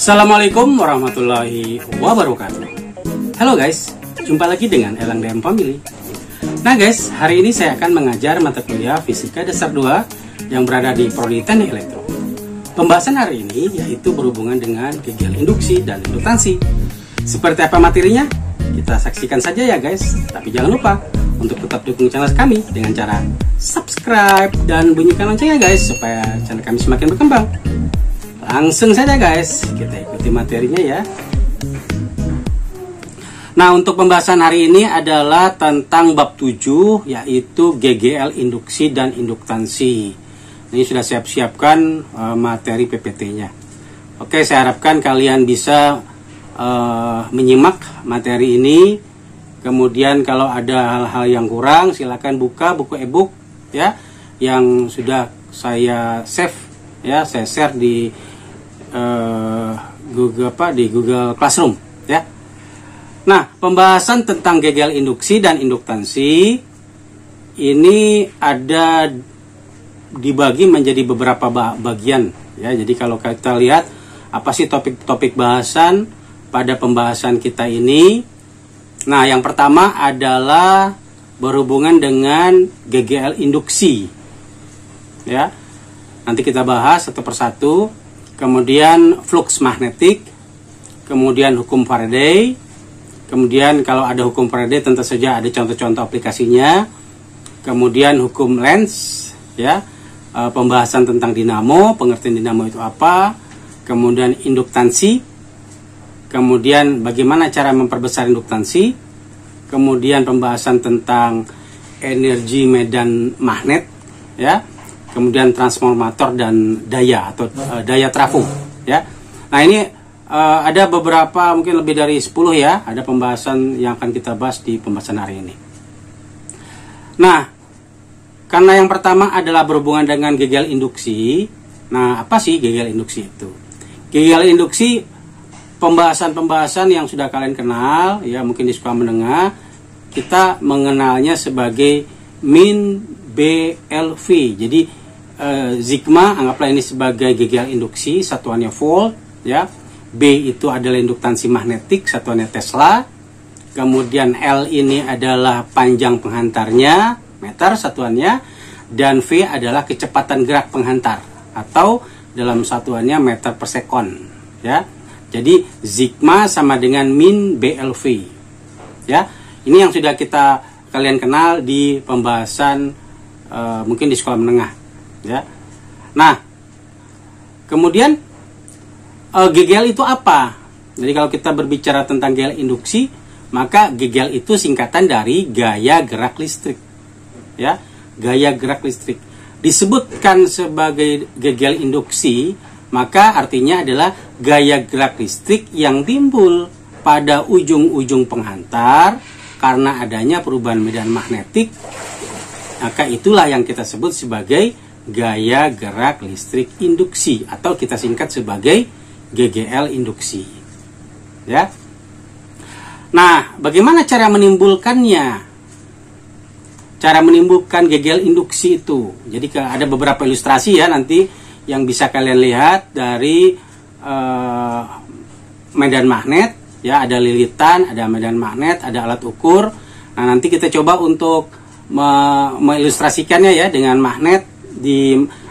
Assalamualaikum warahmatullahi wabarakatuh. Halo guys, jumpa lagi dengan Elang DM Family. Nah guys, hari ini saya akan mengajar mata kuliah Fisika Dasar 2 yang berada di Prodi Teknik Elektro. Pembahasan hari ini yaitu berhubungan dengan gejala induksi dan induktansi. Seperti apa materinya? Kita saksikan saja ya guys. Tapi jangan lupa untuk tetap dukung channel kami dengan cara subscribe dan bunyikan loncengnya guys, supaya channel kami semakin berkembang. Langsung saja guys, kita ikuti materinya ya. Nah, untuk pembahasan hari ini adalah tentang bab 7, yaitu GGL induksi dan induktansi. Ini sudah siapkan materi PPT-nya. Oke, saya harapkan kalian bisa menyimak materi ini. Kemudian kalau ada hal-hal yang kurang, silakan buka buku e-book ya, yang sudah saya save ya, saya share di Google Classroom ya. Nah, pembahasan tentang GGL induksi dan induktansi ini ada dibagi menjadi beberapa bagian ya. Jadi kalau kita lihat apa sih topik-topik bahasan pada pembahasan kita ini. Nah, yang pertama adalah berhubungan dengan GGL induksi ya. Nanti kita bahas satu persatu. Kemudian flux magnetik, kemudian hukum Faraday. Kemudian kalau ada hukum Faraday tentu saja ada contoh-contoh aplikasinya. Kemudian hukum Lenz ya, pembahasan tentang dinamo, pengertian dinamo itu apa. Kemudian induktansi. Kemudian bagaimana cara memperbesar induktansi. Kemudian pembahasan tentang energi medan magnet ya. Kemudian transformator dan daya atau daya trafo ya. Nah, ini ada beberapa, mungkin lebih dari 10 ya, ada pembahasan yang akan kita bahas di pembahasan hari ini. Nah, karena yang pertama adalah berhubungan dengan GGL induksi. Nah, apa sih GGL induksi itu? GGL induksi pembahasan-pembahasan yang sudah kalian kenal ya, mungkin di sekolah menengah kita mengenalnya sebagai min BLV. Jadi sigma anggaplah ini sebagai GGL induksi, satuannya volt ya. B itu adalah induktansi magnetik, satuannya Tesla. Kemudian L ini adalah panjang penghantarnya, meter satuannya, dan V adalah kecepatan gerak penghantar atau dalam satuannya meter per sekon ya. Jadi sigma sama dengan min BLV ya. Ini yang sudah kalian kenal di pembahasan mungkin di sekolah menengah ya. Nah, kemudian GGL itu apa? Jadi kalau kita berbicara tentang GGL induksi, maka GGL itu singkatan dari gaya gerak listrik ya. Gaya gerak listrik disebutkan sebagai GGL induksi, maka artinya adalah gaya gerak listrik yang timbul pada ujung-ujung penghantar karena adanya perubahan medan magnetik. Maka itulah yang kita sebut sebagai gaya gerak listrik induksi atau kita singkat sebagai GGL induksi ya. Nah, bagaimana cara menimbulkannya? Cara menimbulkan GGL induksi itu, jadi ada beberapa ilustrasi ya nanti yang bisa kalian lihat dari medan magnet ya. Ada lilitan, ada medan magnet, ada alat ukur. Nah, nanti kita coba untuk mengilustrasikannya ya, dengan magnet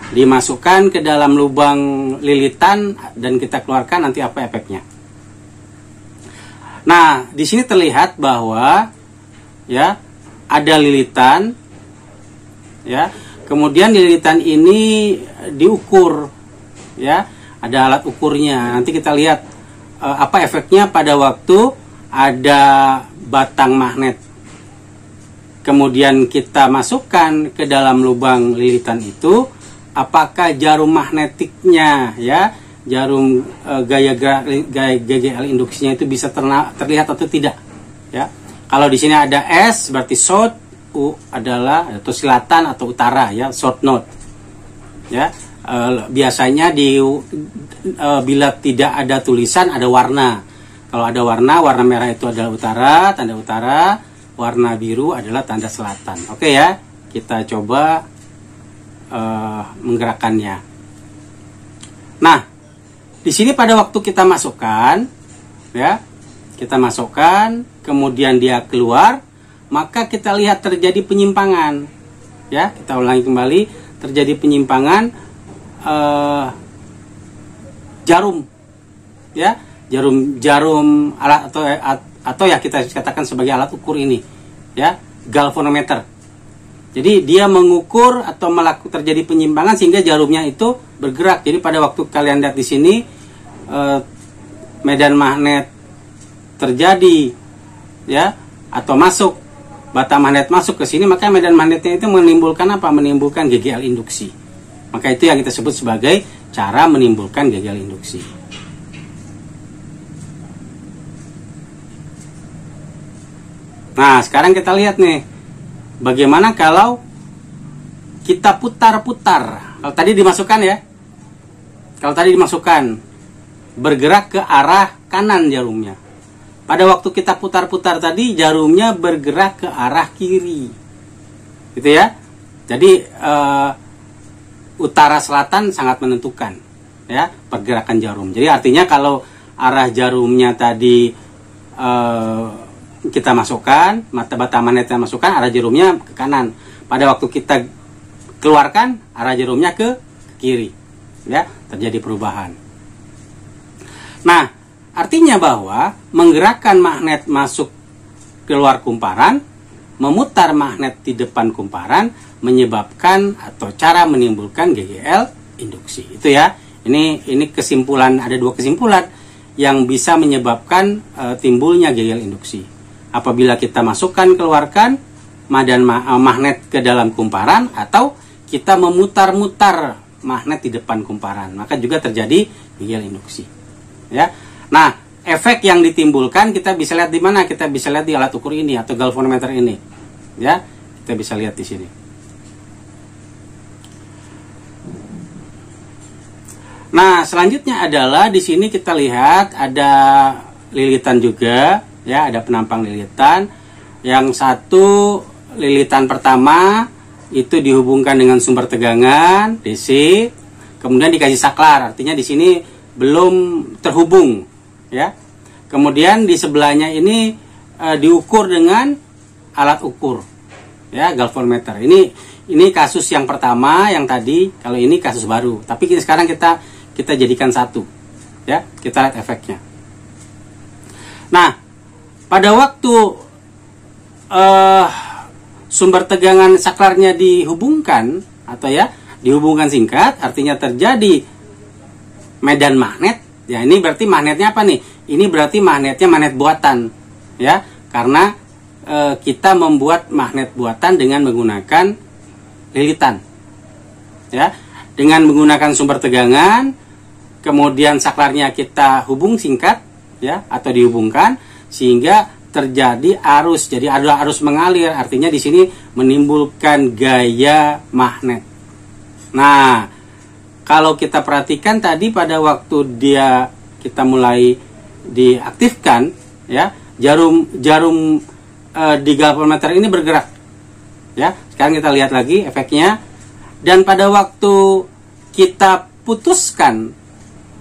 dimasukkan ke dalam lubang lilitan dan kita keluarkan, nanti apa efeknya. Nah, di sini terlihat bahwa ya ada lilitan ya. Kemudian lilitan ini diukur ya, ada alat ukurnya. Nanti kita lihat apa efeknya pada waktu ada batang magnet. Kemudian kita masukkan ke dalam lubang lilitan itu, apakah jarum magnetiknya ya, jarum gaya GGL induksinya itu bisa terlihat atau tidak ya. Kalau di sini ada S berarti south, U adalah atau selatan atau utara ya, south node ya. Biasanya bila tidak ada tulisan ada warna. Kalau ada warna merah itu adalah utara, tanda utara. Warna biru adalah tanda selatan. Oke ya, kita coba menggerakkannya. Nah, Di di sini pada waktu kita masukkan, ya, kita masukkan, kemudian dia keluar, maka kita lihat terjadi penyimpangan. Ya, kita ulangi kembali, terjadi penyimpangan jarum, ya, jarum alat atau ya kita katakan sebagai alat ukur ini, ya, galvanometer. Jadi dia mengukur atau terjadi penyimpangan sehingga jarumnya itu bergerak. Jadi pada waktu kalian lihat di sini medan magnet terjadi, ya, atau masuk, bata magnet masuk ke sini, maka medan magnetnya itu menimbulkan apa? Menimbulkan GGL induksi. Maka itu yang kita sebut sebagai cara menimbulkan GGL induksi. Nah, sekarang kita lihat nih, bagaimana kalau kita putar-putar. Kalau tadi dimasukkan, ya, kalau tadi dimasukkan, bergerak ke arah kanan jarumnya. Pada waktu kita putar-putar tadi, jarumnya bergerak ke arah kiri, gitu ya. Jadi utara selatan sangat menentukan, ya, pergerakan jarum. Jadi artinya kalau arah jarumnya tadi kita masukkan, bata magnetnya masukkan, arah jarumnya ke kanan. Pada waktu kita keluarkan, arah jarumnya ke kiri, ya, terjadi perubahan. Nah, artinya bahwa menggerakkan magnet masuk keluar kumparan, memutar magnet di depan kumparan, menyebabkan atau cara menimbulkan GGL induksi. Itu ya. Ini kesimpulan, ada dua kesimpulan yang bisa menyebabkan timbulnya GGL induksi. Apabila kita masukkan, keluarkan medan magnet ke dalam kumparan, atau kita memutar-mutar magnet di depan kumparan, maka juga terjadi GGL induksi. Ya. Nah, efek yang ditimbulkan kita bisa lihat di mana? Kita bisa lihat di alat ukur ini atau galvanometer ini. Ya, kita bisa lihat di sini. Nah, selanjutnya adalah di sini kita lihat ada lilitan juga, ya, ada penampang lilitan. Yang satu, lilitan pertama itu dihubungkan dengan sumber tegangan DC, kemudian dikasih saklar, artinya di sini belum terhubung, ya. Kemudian di sebelahnya ini diukur dengan alat ukur, ya, galvanometer. Ini kasus yang pertama, yang tadi. Kalau ini kasus baru, tapi sekarang kita jadikan satu, ya, kita lihat efeknya. Nah, pada waktu sumber tegangan saklarnya dihubungkan, atau ya, dihubungkan singkat, artinya terjadi medan magnet. Ya, ini berarti magnetnya apa nih? Ini berarti magnetnya magnet buatan, ya, karena kita membuat magnet buatan dengan menggunakan lilitan, ya, dengan menggunakan sumber tegangan, kemudian saklarnya kita hubung singkat, ya, atau dihubungkan sehingga terjadi arus. Jadi ada arus mengalir, artinya di sini menimbulkan gaya magnet. Nah, kalau kita perhatikan tadi pada waktu kita mulai diaktifkan, ya, jarum di galvanometer ini bergerak, ya. Sekarang kita lihat lagi efeknya. Dan pada waktu kita putuskan,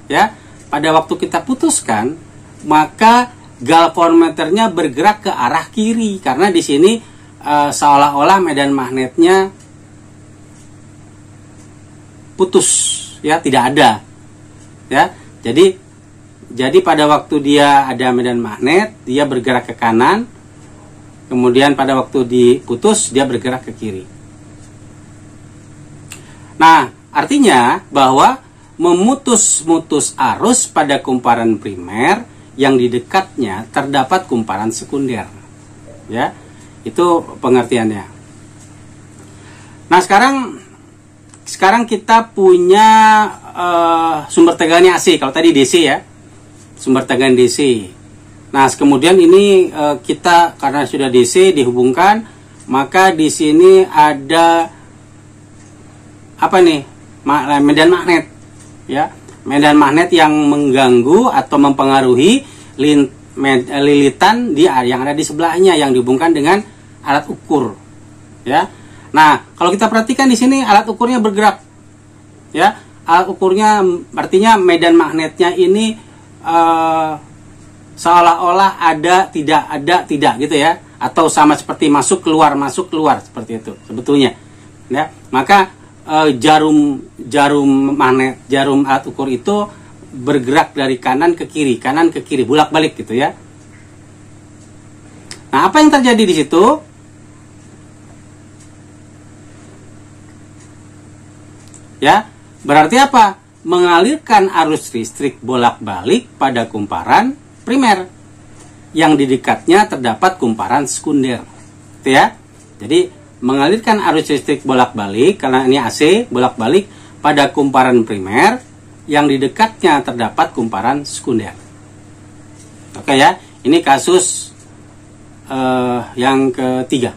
ya, pada waktu kita putuskan, maka galvanometernya bergerak ke arah kiri, karena di sini seolah-olah medan magnetnya putus, ya, tidak ada, ya. Jadi pada waktu dia ada medan magnet, dia bergerak ke kanan, kemudian pada waktu diputus dia bergerak ke kiri. Nah, artinya bahwa memutus-mutus arus pada kumparan primer yang di dekatnya terdapat kumparan sekunder, ya, itu pengertiannya. Nah, sekarang kita punya sumber tegangannya AC. Kalau tadi DC, ya, sumber tegangan DC. Nah, kemudian ini kita karena sudah DC dihubungkan, maka di sini ada apa nih? Medan magnet, ya, medan magnet yang mengganggu atau mempengaruhi lilitan yang ada di sebelahnya yang dihubungkan dengan alat ukur, ya. Nah, kalau kita perhatikan di sini alat ukurnya bergerak, ya. alat ukurnya artinya medan magnetnya ini seolah-olah ada tidak gitu ya, atau sama seperti masuk keluar seperti itu sebetulnya ya. Maka jarum magnet, jarum alat ukur itu bergerak dari kanan ke kiri bolak-balik gitu ya. Nah, apa yang terjadi di situ? Ya, berarti apa? Mengalirkan arus listrik bolak-balik pada kumparan primer yang di dekatnya terdapat kumparan sekunder. Gitu ya. Jadi, mengalirkan arus listrik bolak-balik karena ini AC bolak-balik pada kumparan primer yang di dekatnya terdapat kumparan sekunder. Oke ya, ini kasus yang ketiga.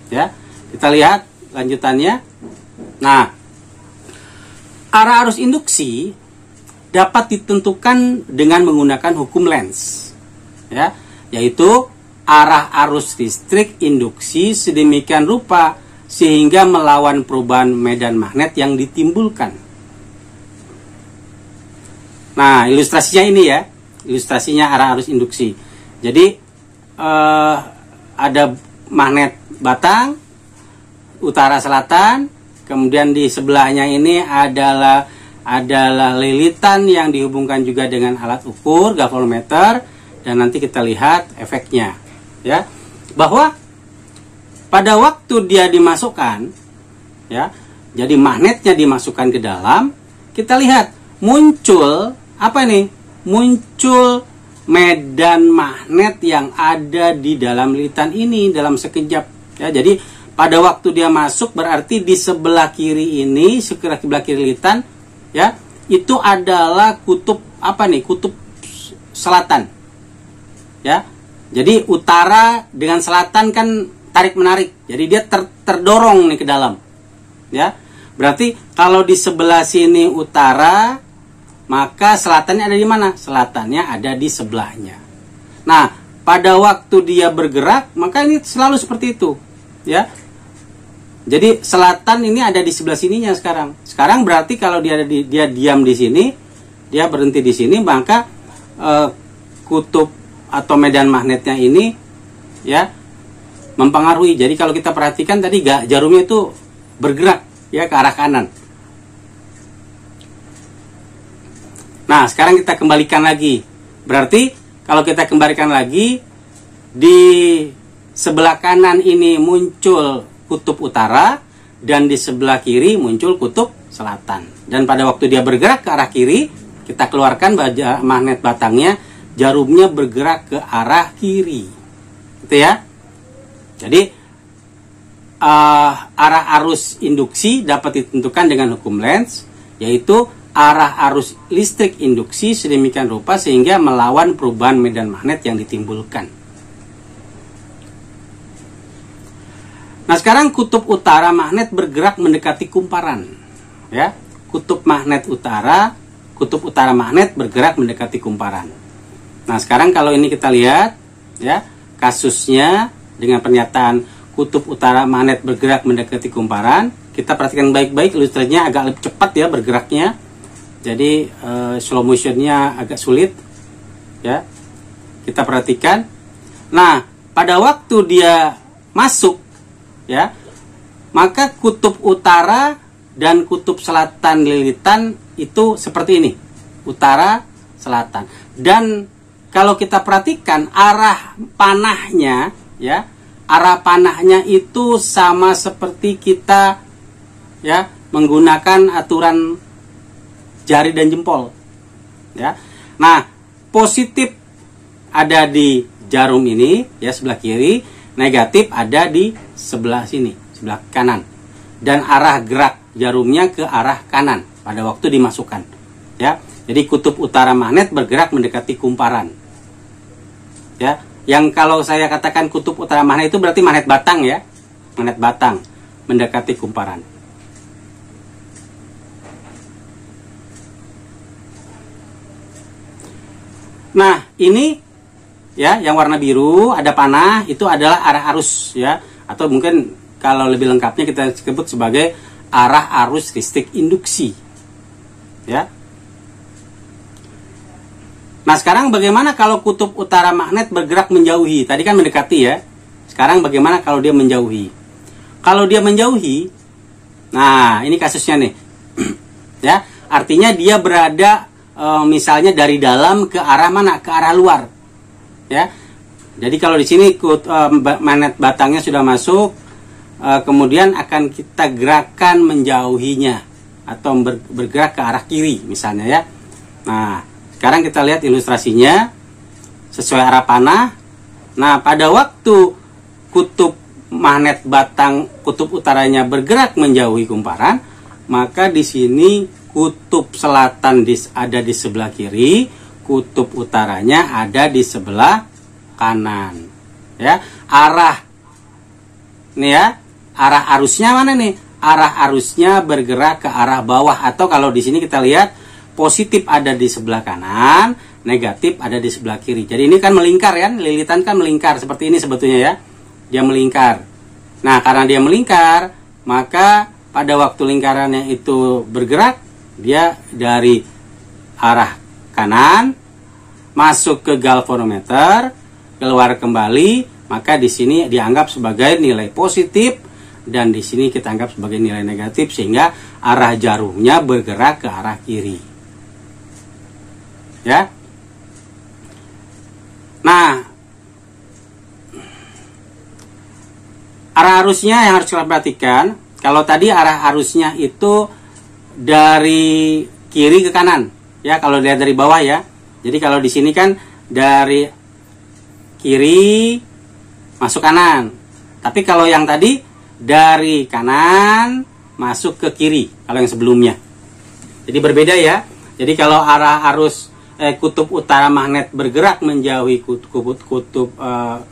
Ya, kita lihat lanjutannya. Nah, arah arus induksi dapat ditentukan dengan menggunakan hukum Lenz, ya, yaitu arah arus listrik induksi sedemikian rupa sehingga melawan perubahan medan magnet yang ditimbulkan. Nah, ilustrasinya ini ya, ilustrasinya arah arus induksi. Jadi ada magnet batang utara selatan, kemudian di sebelahnya ini adalah lilitan yang dihubungkan juga dengan alat ukur galvanometer, dan nanti kita lihat efeknya ya, bahwa pada waktu dia dimasukkan ya, jadi magnetnya dimasukkan ke dalam, kita lihat muncul apa ini? Muncul medan magnet yang ada di dalam lilitan ini dalam sekejap ya. Jadi pada waktu dia masuk berarti di sebelah kiri ini, sebelah kiri lilitan ya, itu adalah kutub apa nih? Kutub selatan. Ya. Jadi utara dengan selatan kan tarik menarik. Jadi dia terdorong nih ke dalam. Ya. Berarti kalau di sebelah sini utara, maka selatannya ada di mana? Selatannya ada di sebelahnya. Nah, pada waktu dia bergerak, maka ini selalu seperti itu, ya. Jadi selatan ini ada di sebelah sininya sekarang. Sekarang berarti kalau dia diam di sini, dia berhenti di sini, maka kutub atau medan magnetnya ini, ya, mempengaruhi. Jadi kalau kita perhatikan tadi jarumnya itu bergerak ya ke arah kanan. Nah, sekarang kita kembalikan lagi. Berarti kalau kita kembalikan lagi, di sebelah kanan ini muncul kutub utara, dan di sebelah kiri muncul kutub selatan. Dan pada waktu dia bergerak ke arah kiri, kita keluarkan magnet batangnya, jarumnya bergerak ke arah kiri. Gitu ya. Jadi arah arus induksi dapat ditentukan dengan hukum Lenz, yaitu arah arus listrik induksi sedemikian rupa sehingga melawan perubahan medan magnet yang ditimbulkan. Nah, sekarang kutub utara magnet bergerak mendekati kumparan. Ya, kutub utara magnet bergerak mendekati kumparan. Nah, sekarang kalau ini kita lihat ya, kasusnya dengan pernyataan kutub utara magnet bergerak mendekati kumparan, kita perhatikan baik-baik, ilustrasinya agak lebih cepat ya bergeraknya. Jadi slow motionnya agak sulit ya, kita perhatikan. Nah, pada waktu dia masuk ya, maka kutub utara dan kutub selatan lilitan itu seperti ini, utara selatan. Dan kalau kita perhatikan arah panahnya ya, arah panahnya itu sama seperti kita ya menggunakan aturan jari dan jempol ya. Nah, positif ada di jarum ini ya sebelah kiri, negatif ada di sebelah sini, sebelah kanan. Dan arah gerak jarumnya ke arah kanan pada waktu dimasukkan ya. Jadi kutub utara magnet bergerak mendekati kumparan ya. Yang kalau saya katakan kutub utara magnet itu berarti magnet batang ya, magnet batang mendekati kumparan. Nah, ini ya yang warna biru ada panah, itu adalah arah arus ya, atau mungkin kalau lebih lengkapnya kita sebut sebagai arah arus listrik induksi ya. Nah, sekarang bagaimana kalau kutub utara magnet bergerak menjauhi? Tadi kan mendekati ya. Sekarang bagaimana kalau dia menjauhi? Kalau dia menjauhi, nah ini kasusnya nih. Ya, artinya dia berada misalnya dari dalam ke arah mana? Ke arah luar. Ya. Jadi kalau di sini magnet batangnya sudah masuk, kemudian akan kita gerakan menjauhinya atau bergerak ke arah kiri misalnya ya. Nah, sekarang kita lihat ilustrasinya sesuai arah panah. Nah, pada waktu kutub magnet batang kutub utaranya bergerak menjauhi kumparan, maka di sini kutub selatan ada di sebelah kiri, kutub utaranya ada di sebelah kanan. Ya, arah nih ya, arah arusnya mana nih? Arah arusnya bergerak ke arah bawah, atau kalau di sini kita lihat positif ada di sebelah kanan, negatif ada di sebelah kiri. Jadi ini kan melingkar kan, lilitan kan melingkar seperti ini sebetulnya ya. Dia melingkar. Nah, karena dia melingkar, maka pada waktu lingkarannya itu bergerak, dia dari arah kanan masuk ke galvanometer, keluar kembali, maka di sini dianggap sebagai nilai positif dan di sini kita anggap sebagai nilai negatif, sehingga arah jarumnya bergerak ke arah kiri. Ya. Nah, arah arusnya yang harus kita perhatikan. Kalau tadi arah arusnya itu dari kiri ke kanan, ya kalau dilihat dari bawah ya. Jadi kalau di sini kan dari kiri masuk kanan. Tapi kalau yang tadi dari kanan masuk ke kiri, kalau yang sebelumnya. Jadi berbeda ya. Jadi kalau arah arus kutub utara magnet bergerak menjauhi kutub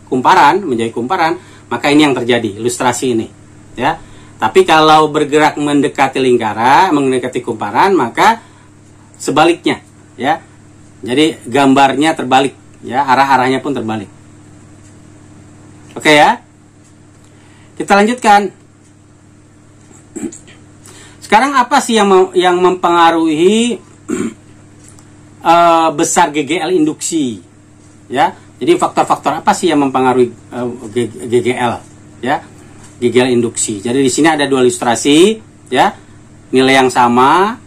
kumparan, menjauhi kumparan, maka ini yang terjadi, ilustrasi ini, ya. Tapi kalau bergerak mendekati lingkaran, mendekati kumparan, maka sebaliknya, ya. Jadi gambarnya terbalik, ya, arah-arahnya pun terbalik. Oke ya. Kita lanjutkan. Sekarang apa sih yang mempengaruhi besar GGL induksi, ya? Jadi faktor-faktor apa sih yang mempengaruhi GGL, ya? GGL induksi. Jadi di sini ada dua ilustrasi, ya, nilai yang sama.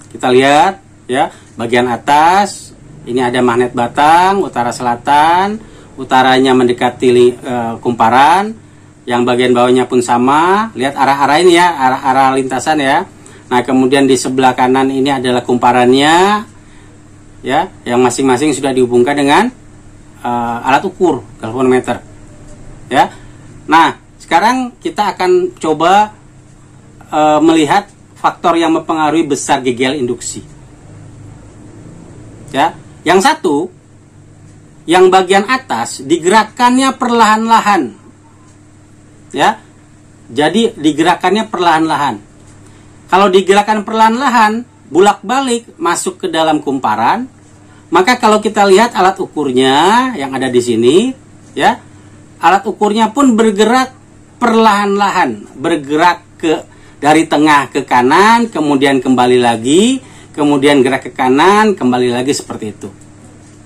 Kita lihat, ya, bagian atas ini ada magnet batang utara selatan, utaranya mendekati kumparan. Yang bagian bawahnya pun sama. Lihat arah-arah ini ya, arah-arah lintasan ya. Nah, kemudian di sebelah kanan ini adalah kumparannya, ya, yang masing-masing sudah dihubungkan dengan alat ukur galvanometer, ya. Nah, sekarang kita akan coba melihat faktor yang mempengaruhi besar GGL induksi, ya. Yang satu, yang bagian atas digerakkannya perlahan-lahan, ya. Jadi digerakkannya perlahan-lahan. Kalau digerakkan perlahan-lahan, bulak-balik masuk ke dalam kumparan, maka kalau kita lihat alat ukurnya yang ada di sini, ya, alat ukurnya pun bergerak perlahan-lahan, bergerak dari tengah ke kanan, kemudian kembali lagi, kemudian gerak ke kanan, kembali lagi seperti itu.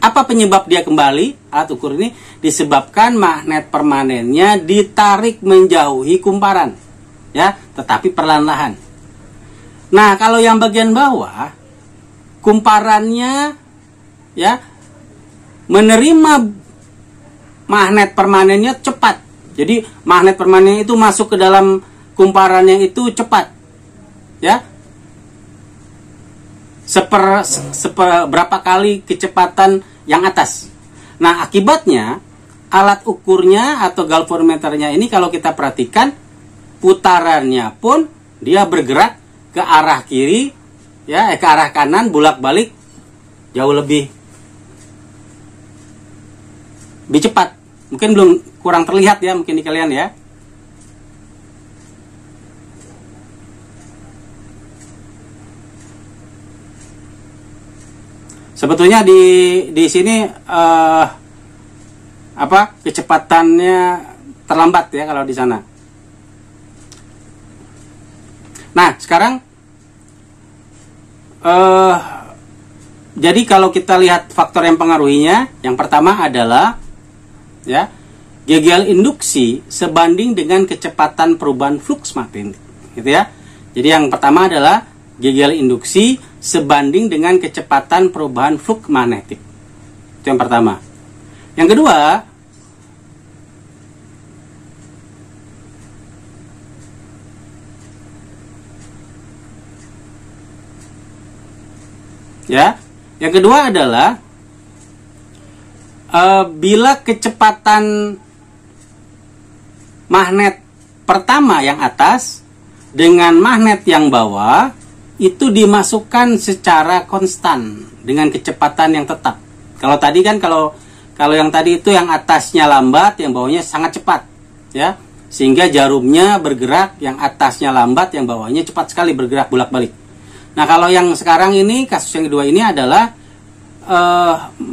Apa penyebab dia kembali? Alat ukur ini disebabkan magnet permanennya ditarik menjauhi kumparan, ya, tetapi perlahan-lahan. Nah, kalau yang bagian bawah, kumparannya, ya, menerima magnet permanennya cepat. Jadi magnet permanen itu masuk ke dalam kumparannya itu cepat, ya, berapa kali kecepatan yang atas. Nah, akibatnya alat ukurnya atau galvanometernya ini kalau kita perhatikan, putarannya pun dia bergerak ke arah kiri, ya, ke arah kanan, bolak-balik jauh lebih cepat. Mungkin kurang terlihat ya, mungkin di kalian ya. Sebetulnya di sini kecepatannya terlambat ya kalau di sana. Nah, sekarang eh, jadi kalau kita lihat faktor yang pengaruhinya, yang pertama adalah ya, GGL induksi sebanding dengan kecepatan perubahan flux magnetik, gitu ya. Jadi yang pertama adalah GGL induksi sebanding dengan kecepatan perubahan flux magnetik. Itu yang pertama. Yang kedua, ya, yang kedua adalah bila kecepatan magnet pertama yang atas dengan magnet yang bawah itu dimasukkan secara konstan dengan kecepatan yang tetap. Kalau tadi kan kalau yang tadi itu yang atasnya lambat, yang bawahnya sangat cepat, ya, sehingga jarumnya bergerak, yang atasnya lambat, yang bawahnya cepat sekali bergerak bolak-balik. Nah, kalau yang sekarang ini, kasus yang kedua ini adalah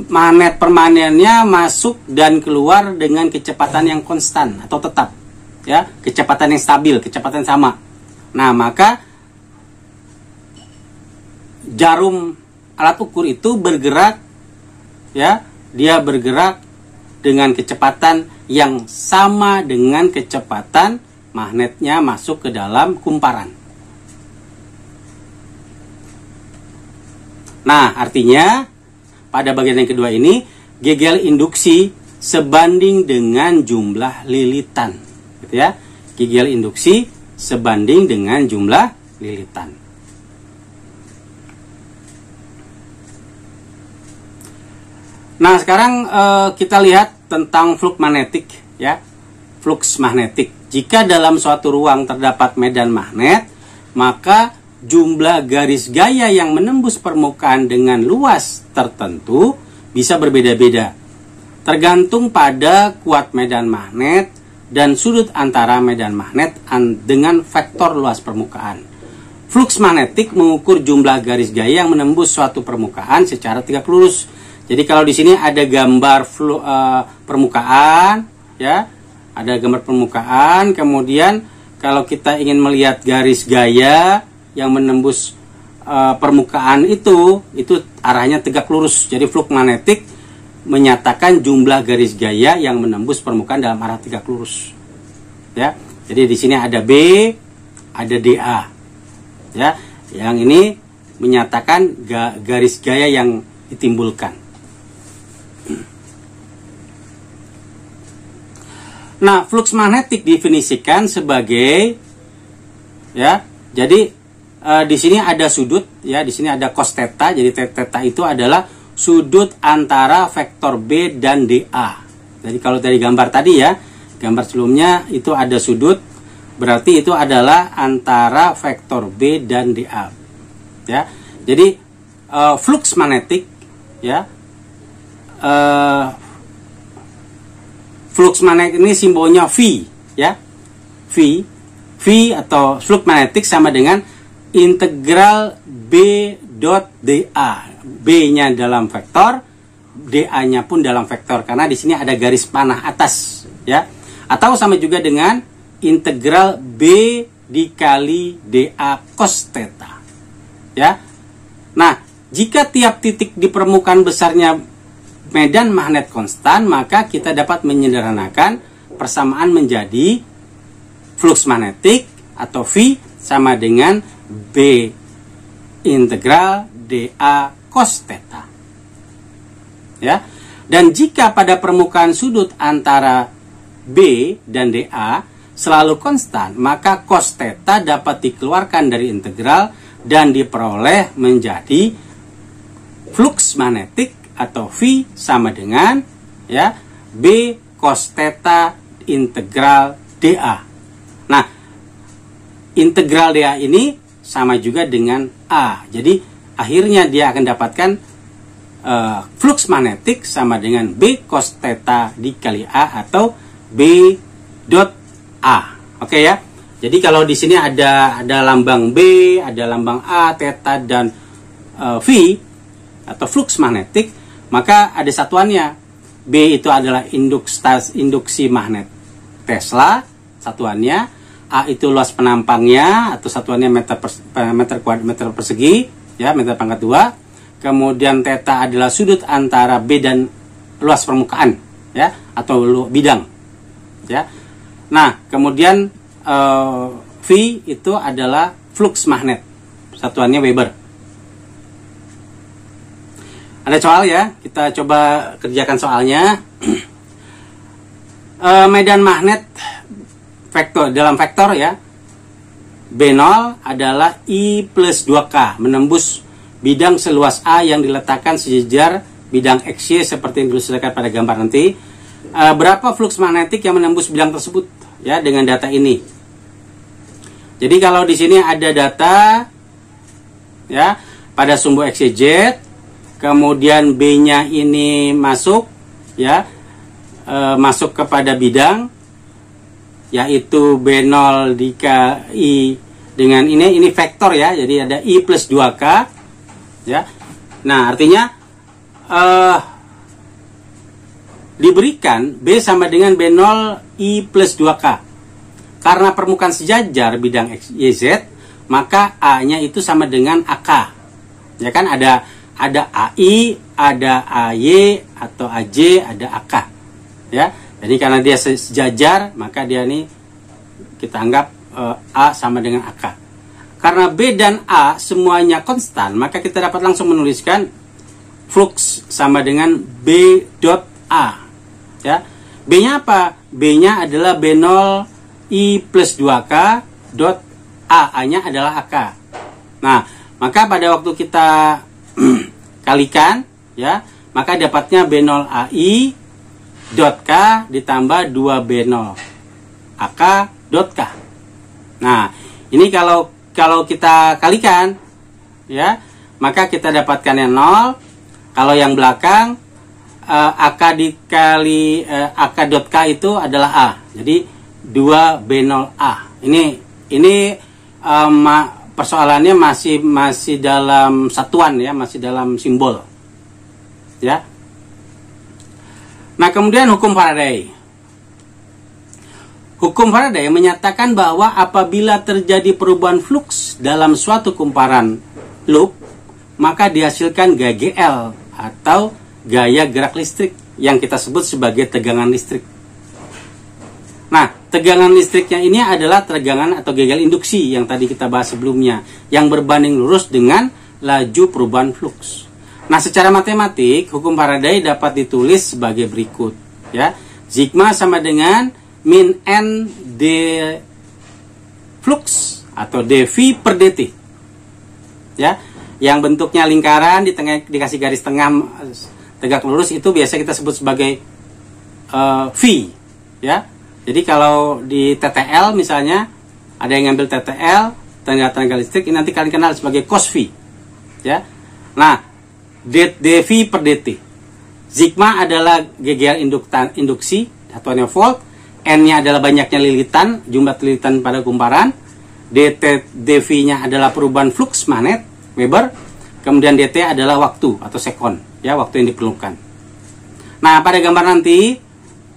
magnet permanennya masuk dan keluar dengan kecepatan yang konstan atau tetap, ya, kecepatan yang stabil, kecepatan sama. Nah, maka jarum alat ukur itu bergerak, ya, dia bergerak dengan kecepatan yang sama dengan kecepatan magnetnya masuk ke dalam kumparan. Nah, artinya pada bagian yang kedua ini GGL induksi sebanding dengan jumlah lilitan, gitu ya. GGL induksi sebanding dengan jumlah lilitan. Nah, sekarang kita lihat tentang flux magnetik, ya. Flux magnetik. Jika dalam suatu ruang terdapat medan magnet, maka jumlah garis gaya yang menembus permukaan dengan luas tertentu bisa berbeda-beda, tergantung pada kuat medan magnet dan sudut antara medan magnet dengan vektor luas permukaan. Flux magnetik mengukur jumlah garis gaya yang menembus suatu permukaan secara tegak lurus. Jadi kalau di sini ada gambar permukaan, ya, ada gambar permukaan. Kemudian kalau kita ingin melihat garis gaya yang menembus permukaan itu arahnya tegak lurus. Jadi flux magnetik menyatakan jumlah garis gaya yang menembus permukaan dalam arah tegak lurus. Ya, jadi di sini ada B, ada DA. Ya, yang ini menyatakan garis gaya yang ditimbulkan. Nah, flux magnetik definisikan sebagai, ya, jadi di sini ada sudut, ya, di sini ada cos theta. Jadi theta itu adalah sudut antara vektor B dan DA. Jadi kalau dari gambar tadi, ya, gambar sebelumnya itu ada sudut, berarti itu adalah antara vektor B dan DA. Ya, jadi flux magnetik, ya, flux magnetik ini simbolnya V, ya, V atau flux magnetik sama dengan integral B dot DA. B-nya dalam vektor, DA-nya pun dalam vektor, karena di sini ada garis panah atas, ya. Atau sama juga dengan integral B dikali DA cos theta, ya. Nah, jika tiap titik di permukaan besarnya medan magnet konstan, maka kita dapat menyederhanakan persamaan menjadi flux magnetik atau V sama dengan B integral DA cos theta. Ya. Dan jika pada permukaan sudut antara B dan DA selalu konstan, maka cos theta dapat dikeluarkan dari integral dan diperoleh menjadi flux magnetik atau V sama dengan, ya, B cos theta integral DA. Nah, integral DA ini sama juga dengan A. Jadi akhirnya dia akan dapatkan flux magnetik sama dengan B cos theta dikali A atau B dot A. Oke, ya. Jadi kalau di sini ada lambang B, ada lambang A, theta dan V atau flux magnetik, maka ada satuannya. B itu adalah induksi magnet Tesla, satuannya. A itu luas penampangnya atau satuannya meter persegi, ya, meter pangkat 2. Kemudian theta adalah sudut antara B dan luas permukaan, ya, atau bidang, ya. Nah, kemudian V itu adalah flux magnet, satuannya Weber. Ada soal ya, kita coba kerjakan soalnya. Medan magnet vektor dalam vektor ya, B0 adalah I plus 2K, menembus bidang seluas A yang diletakkan sejajar bidang XY seperti yang diilustrasikan pada gambar nanti. Berapa flux magnetik yang menembus bidang tersebut ya dengan data ini. Jadi kalau di sini ada data ya pada sumbu XYZ, kemudian B-nya ini masuk ya, masuk kepada bidang yaitu B0 dikali dengan ini vektor ya, jadi ada I plus 2K ya. Nah, artinya diberikan B sama dengan B0 I plus 2K. Karena permukaan sejajar bidang X, Y, Z, maka A-nya itu sama dengan AK. Ya kan, ada AI, ada AY, atau AJ, ada AK. Ya. Jadi karena dia sejajar, maka dia ini kita anggap A sama dengan AK. Karena B dan A semuanya konstan, maka kita dapat langsung menuliskan flux sama dengan B dot A. Ya. B-nya apa? B-nya adalah B0 I plus 2K dot A. A-nya adalah AK. Nah, maka pada waktu kita kalikan, ya, maka dapatnya B0 AI dot K ditambah 2B0 AK dot K. Nah, ini kalau kita kalikan ya, maka kita dapatkan yang 0. Kalau yang belakang AK dikali AK dot K itu adalah A. Jadi 2B0A. Ini persoalannya masih dalam satuan ya, masih dalam simbol. Ya. Nah, kemudian hukum Faraday. Hukum Faraday menyatakan bahwa apabila terjadi perubahan flux dalam suatu kumparan loop, maka dihasilkan GGL atau gaya gerak listrik yang kita sebut sebagai tegangan listrik. Nah, tegangan listriknya ini adalah tegangan atau GGL induksi yang tadi kita bahas sebelumnya, yang berbanding lurus dengan laju perubahan flux. Nah, secara matematik, hukum Faraday dapat ditulis sebagai berikut. Ya, sigma sama dengan min N d flux atau dV per dt. Ya, yang bentuknya lingkaran di tengah dikasih garis tengah tegak lurus itu biasa kita sebut sebagai V. Ya, jadi kalau di TTL misalnya ada yang ngambil TTL tenaga listrik, ini nanti kalian kenal sebagai cos V. Ya, nah dV per dt. Sigma adalah GGL induksi, satuannya volt. N-nya adalah banyaknya lilitan, jumlah lilitan pada kumparan. dV-nya adalah perubahan flux magnet, Weber. Kemudian dt adalah waktu atau sekon, ya, waktu yang diperlukan. Nah, pada gambar nanti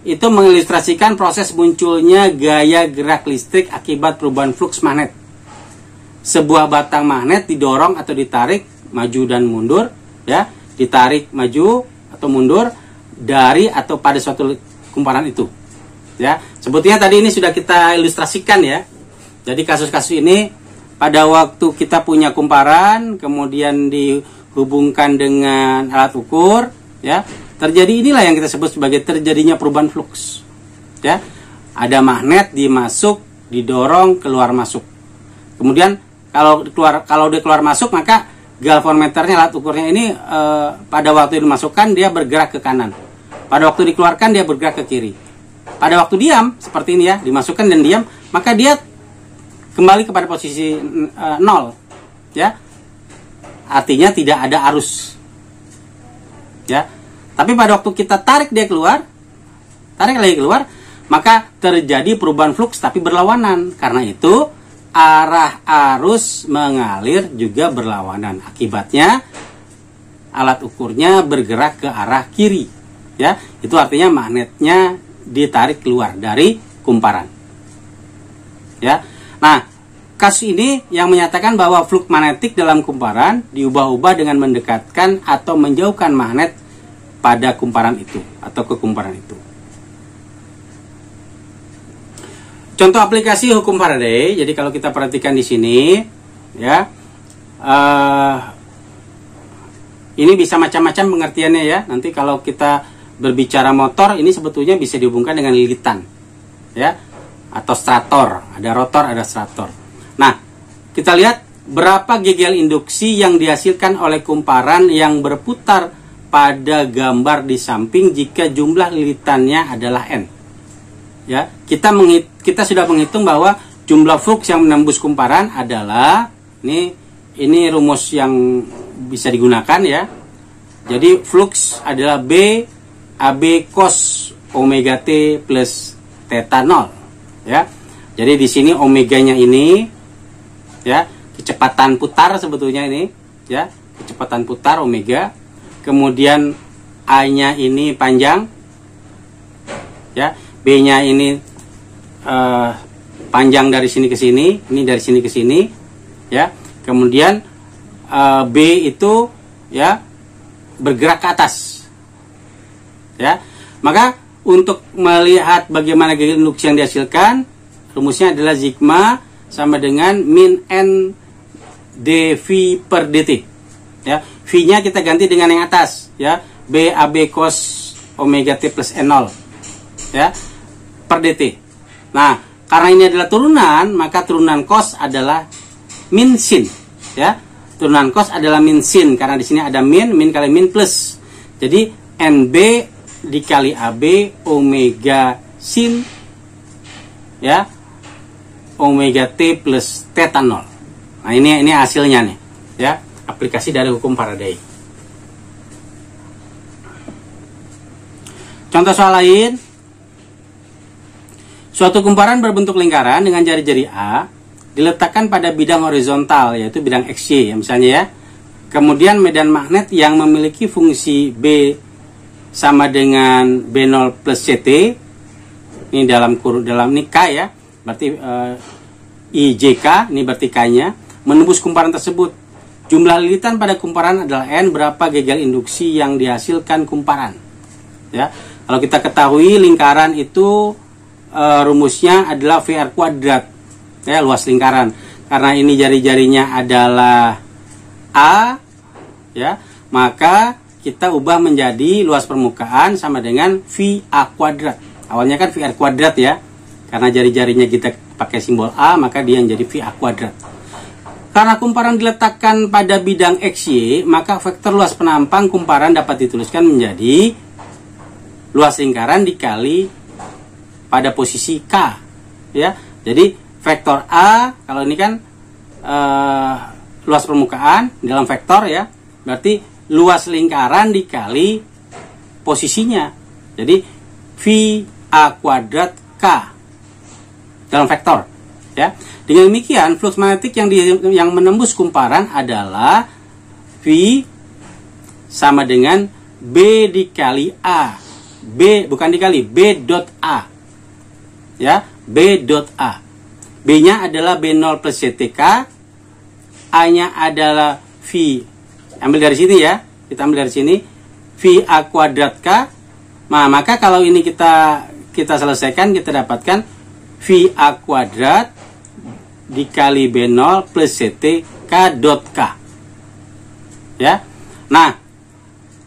itu mengilustrasikan proses munculnya gaya gerak listrik akibat perubahan flux magnet. Sebuah batang magnet didorong atau ditarik maju dan mundur, ya, ditarik maju atau mundur dari atau pada suatu kumparan itu. Ya, sebetulnya tadi ini sudah kita ilustrasikan ya. Jadi kasus-kasus ini pada waktu kita punya kumparan kemudian dihubungkan dengan alat ukur, ya, terjadi inilah yang kita sebut sebagai terjadinya perubahan flux. Ya, ada magnet dimasuk, didorong, keluar masuk. Kemudian kalau dia keluar masuk, maka galvanometernya, alat ukurnya ini pada waktu dimasukkan dia bergerak ke kanan. Pada waktu dikeluarkan dia bergerak ke kiri. Pada waktu diam seperti ini ya, dimasukkan dan diam, maka dia kembali kepada posisi 0. Ya. Artinya tidak ada arus. Ya. Tapi pada waktu kita tarik dia keluar, tarik lagi keluar, maka terjadi perubahan flux tapi berlawanan. Karena itu arah arus mengalir juga berlawanan. Akibatnya alat ukurnya bergerak ke arah kiri. Ya, itu artinya magnetnya ditarik keluar dari kumparan. Ya. Nah, kasus ini yang menyatakan bahwa flux magnetik dalam kumparan diubah-ubah dengan mendekatkan atau menjauhkan magnet pada kumparan itu atau ke kumparan itu. Contoh aplikasi hukum Faraday. Jadi kalau kita perhatikan di sini, ya, ini bisa macam-macam pengertiannya ya. Nanti kalau kita berbicara motor, ini sebetulnya bisa dihubungkan dengan lilitan, ya, atau stator. Ada rotor, ada stator. Nah, kita lihat berapa gegel induksi yang dihasilkan oleh kumparan yang berputar pada gambar di samping jika jumlah lilitannya adalah N. Ya, kita sudah menghitung bahwa jumlah flux yang menembus kumparan adalah ini rumus yang bisa digunakan ya. Jadi flux adalah B AB cos omega T plus theta 0 ya. Jadi di sini omeganya ini ya, kecepatan putar sebetulnya ini ya, kecepatan putar omega. Kemudian A-nya ini panjang ya, B-nya ini panjang dari sini ke sini, ini dari sini ke sini ya. Kemudian B itu ya bergerak ke atas ya. Maka untuk melihat bagaimana gegel induksi yang dihasilkan, rumusnya adalah sigma sama dengan min N dV per dt ya. V-nya kita ganti dengan yang atas ya, B AB cos omega T plus N0 ya per dt. Nah, karena ini adalah turunan, maka turunan cos adalah min sin ya. Turunan cos adalah min sin karena di sini ada min kali min plus. Jadi NB dikali AB omega sin ya, omega T plus theta 0. Nah, ini hasilnya nih ya, aplikasi dari hukum Faraday. Contoh soal lain. Suatu kumparan berbentuk lingkaran dengan jari-jari A diletakkan pada bidang horizontal, yaitu bidang XY ya, misalnya ya. Kemudian medan magnet yang memiliki fungsi B sama dengan B0 plus CT, ini dalam ini K ya, berarti IJK, ini berarti K-nya, menembus kumparan tersebut. Jumlah lilitan pada kumparan adalah N, berapa gegel induksi yang dihasilkan kumparan. Ya, kalau kita ketahui lingkaran itu rumusnya adalah VR kuadrat, ya, luas lingkaran. Karena ini jari-jarinya adalah A, ya, maka kita ubah menjadi luas permukaan sama dengan VA kuadrat. Awalnya kan VR kuadrat ya, karena jari-jarinya kita pakai simbol A, maka dia menjadi VA kuadrat. Karena kumparan diletakkan pada bidang XY, maka vektor luas penampang kumparan dapat dituliskan menjadi luas lingkaran dikali pada posisi K. Ya, jadi vektor A, kalau ini kan luas permukaan dalam vektor ya, berarti luas lingkaran dikali posisinya. Jadi VA kuadrat K dalam vektor. Ya. Dengan demikian, flux magnetik yang menembus kumparan adalah V sama dengan B dikali A. B bukan dikali, B dot A. Ya, B dot A. B-nya adalah B0 plus CTK. A-nya adalah V. Ambil dari sini ya. Kita ambil dari sini. VA kuadrat K. Nah, maka kalau ini kita selesaikan, kita dapatkan VA kuadrat dikali B0 plus CT K dot K. Ya. Nah,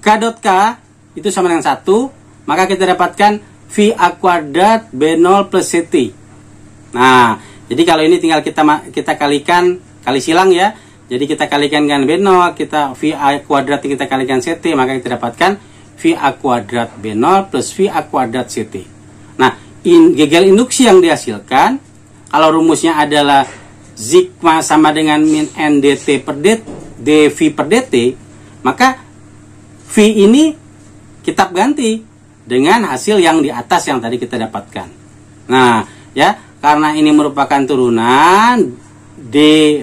K dot K itu sama dengan 1, maka kita dapatkan VA kuadrat B0 plus CT. Nah, jadi kalau ini tinggal kita kalikan, kali silang ya. Jadi kita kalikan dengan B0, kita VA kuadrat kita kalikan CT, maka kita dapatkan VA kuadrat B0 plus VA kuadrat CT. Nah, gegel induksi yang dihasilkan, kalau rumusnya adalah sigma sama dengan min N dt per dV per dt, maka V ini kita ganti dengan hasil yang di atas yang tadi kita dapatkan. Nah, ya, karena ini merupakan turunan D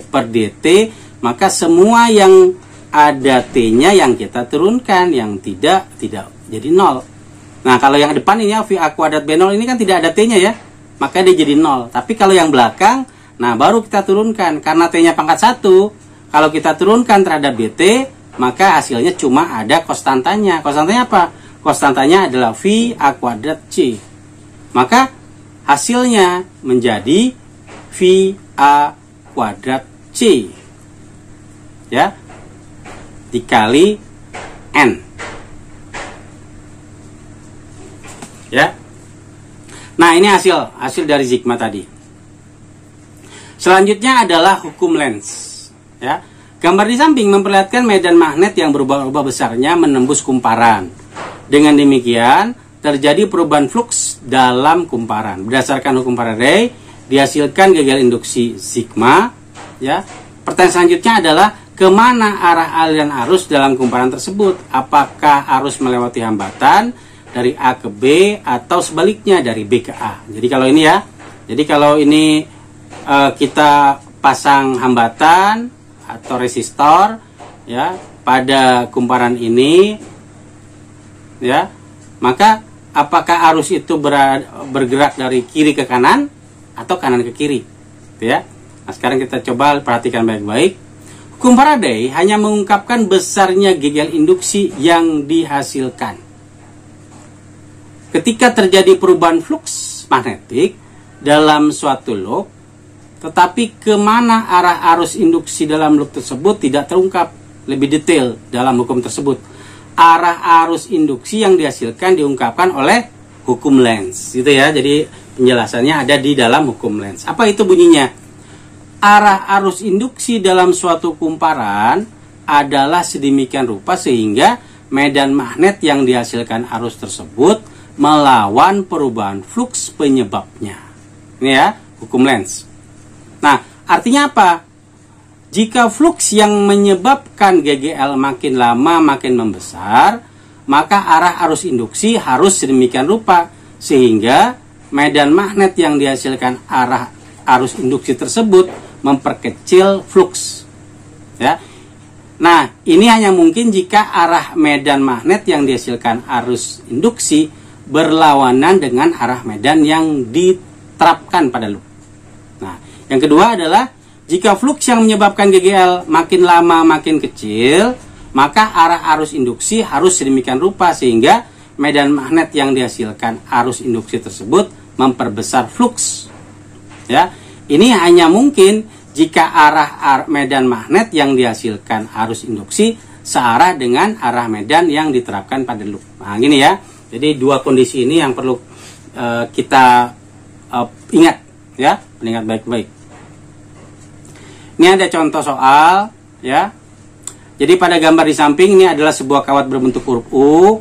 per dt, maka semua yang ada T-nya yang kita turunkan, yang tidak jadi 0. Nah, kalau yang depan ini VA kuadrat B0 ini kan tidak ada T-nya ya, maka dia jadi 0. Tapi kalau yang belakang Nah, baru kita turunkan. Karena T-nya pangkat 1, kalau kita turunkan terhadap BT, maka hasilnya cuma ada konstantanya. Konstantanya apa? Konstantanya adalah V A kuadrat C. Maka hasilnya menjadi V A kuadrat C. Ya. Dikali N. Ya. Nah, ini hasil dari sigma tadi. Selanjutnya adalah hukum Lenz. Ya. Gambar di samping memperlihatkan medan magnet yang berubah-ubah besarnya menembus kumparan. Dengan demikian, terjadi perubahan fluks dalam kumparan. Berdasarkan hukum Faraday, dihasilkan gagal induksi sigma. Ya. Pertanyaan selanjutnya adalah kemana arah aliran arus dalam kumparan tersebut? Apakah arus melewati hambatan dari A ke B atau sebaliknya dari B ke A? Jadi kalau ini ya, kita pasang hambatan atau resistor ya pada kumparan ini ya, maka apakah arus itu bergerak dari kiri ke kanan atau kanan ke kiri ya. Nah, sekarang kita coba perhatikan baik-baik. Hukum Faraday hanya mengungkapkan besarnya gagal induksi yang dihasilkan ketika terjadi perubahan fluks magnetik dalam suatu loop. Tetapi kemana arah arus induksi dalam loop tersebut tidak terungkap lebih detail dalam hukum tersebut. Arah arus induksi yang dihasilkan diungkapkan oleh hukum Lenz, gitu ya. Jadi penjelasannya ada di dalam hukum Lenz. Apa itu bunyinya? Arah arus induksi dalam suatu kumparan adalah sedemikian rupa sehingga medan magnet yang dihasilkan arus tersebut melawan perubahan fluks penyebabnya. Ini ya, hukum Lenz. Nah, artinya apa? Jika fluks yang menyebabkan GGL makin lama makin membesar, maka arah arus induksi harus sedemikian rupa sehingga medan magnet yang dihasilkan arah arus induksi tersebut memperkecil fluks. Ya. Nah, ini hanya mungkin jika arah medan magnet yang dihasilkan arus induksi berlawanan dengan arah medan yang diterapkan pada loop. Nah, yang kedua adalah jika fluks yang menyebabkan GGL makin lama makin kecil, maka arah arus induksi harus sedemikian rupa sehingga medan magnet yang dihasilkan arus induksi tersebut memperbesar fluks. Ya, ini hanya mungkin jika arah medan magnet yang dihasilkan arus induksi searah dengan arah medan yang diterapkan pada loop. Nah, gini ya. Jadi dua kondisi ini yang perlu kita ingat ya, ingat baik-baik. Ini ada contoh soal ya. Jadi pada gambar di samping ini adalah sebuah kawat berbentuk huruf U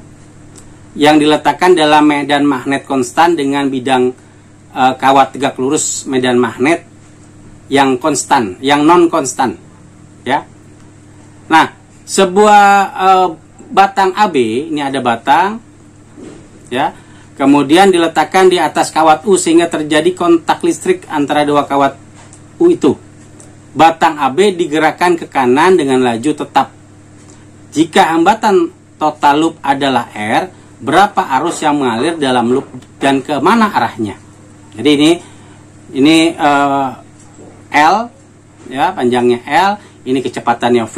yang diletakkan dalam medan magnet konstan dengan bidang kawat tegak lurus medan magnet yang konstan, yang non konstan ya. Nah, sebuah batang AB, ini ada batang ya. Kemudian diletakkan di atas kawat U sehingga terjadi kontak listrik antara dua kawat U itu. Batang AB digerakkan ke kanan dengan laju tetap. Jika hambatan total loop adalah R, berapa arus yang mengalir dalam loop dan ke mana arahnya? Jadi ini L ya, panjangnya L, ini kecepatannya V,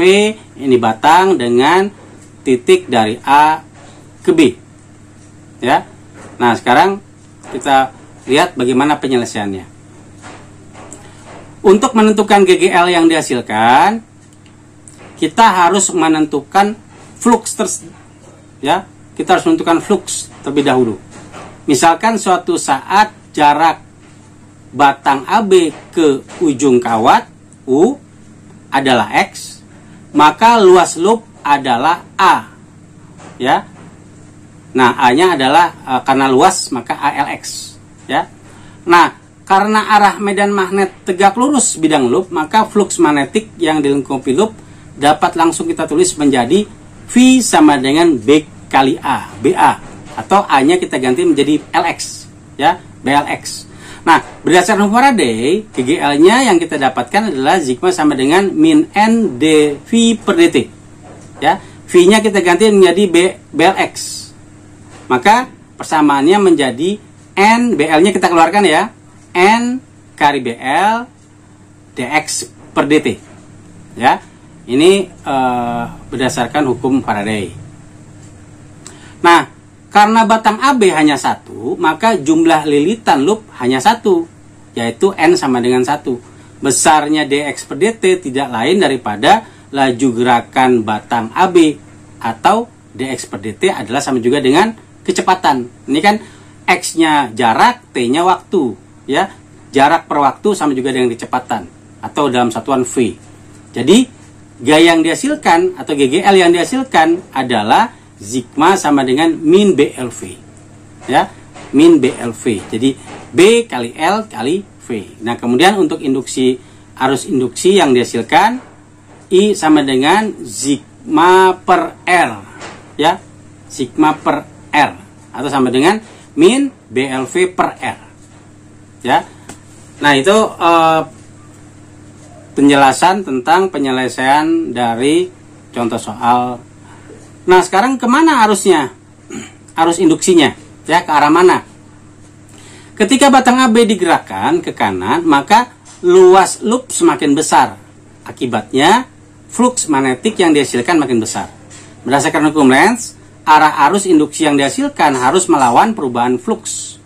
ini batang dengan titik dari A ke B. Ya. Nah, sekarang kita lihat bagaimana penyelesaiannya. Untuk menentukan GGL yang dihasilkan, kita harus menentukan flux ya. Kita harus menentukan flux terlebih dahulu. Misalkan suatu saat jarak batang AB ke ujung kawat U adalah X, maka luas loop adalah A. Ya. Nah, A-nya adalah karena luas maka ALX, ya. Nah, karena arah medan magnet tegak lurus bidang loop, maka flux magnetik yang dilengkapi loop dapat langsung kita tulis menjadi V sama dengan B kali A, BA, atau A-nya kita ganti menjadi LX, ya, BLX. Nah, berdasarkan hukum Faraday, GGL-nya yang kita dapatkan adalah sigma sama dengan min N dV per dt. Ya, V-nya kita ganti menjadi BLX. Maka persamaannya menjadi N, BL-nya kita keluarkan ya, N kali BL dx per dt. Ya, ini berdasarkan hukum Faraday. Nah, karena batang AB hanya satu, maka jumlah lilitan loop hanya satu, yaitu N sama dengan 1. Besarnya dx per dt tidak lain daripada laju gerakan batang AB, atau dx per dt adalah sama juga dengan kecepatan. Ini kan x-nya jarak, t-nya waktu, ya. Jarak per waktu sama juga dengan kecepatan, atau dalam satuan v. Jadi gaya yang dihasilkan atau GGL yang dihasilkan adalah sigma sama dengan min BLV, ya, min BLV. Jadi B kali L kali V. Nah, kemudian untuk induksi, arus induksi yang dihasilkan I sama dengan sigma per R, ya, sigma per R, atau sama dengan min BLV per R, ya. Nah, itu penjelasan tentang penyelesaian dari contoh soal. Nah, sekarang kemana arusnya? Arus induksinya, ya, ke arah mana? Ketika batang AB digerakkan ke kanan, maka luas loop semakin besar. Akibatnya, flux magnetik yang dihasilkan makin besar. Berdasarkan hukum Lenz, arah arus induksi yang dihasilkan harus melawan perubahan flux.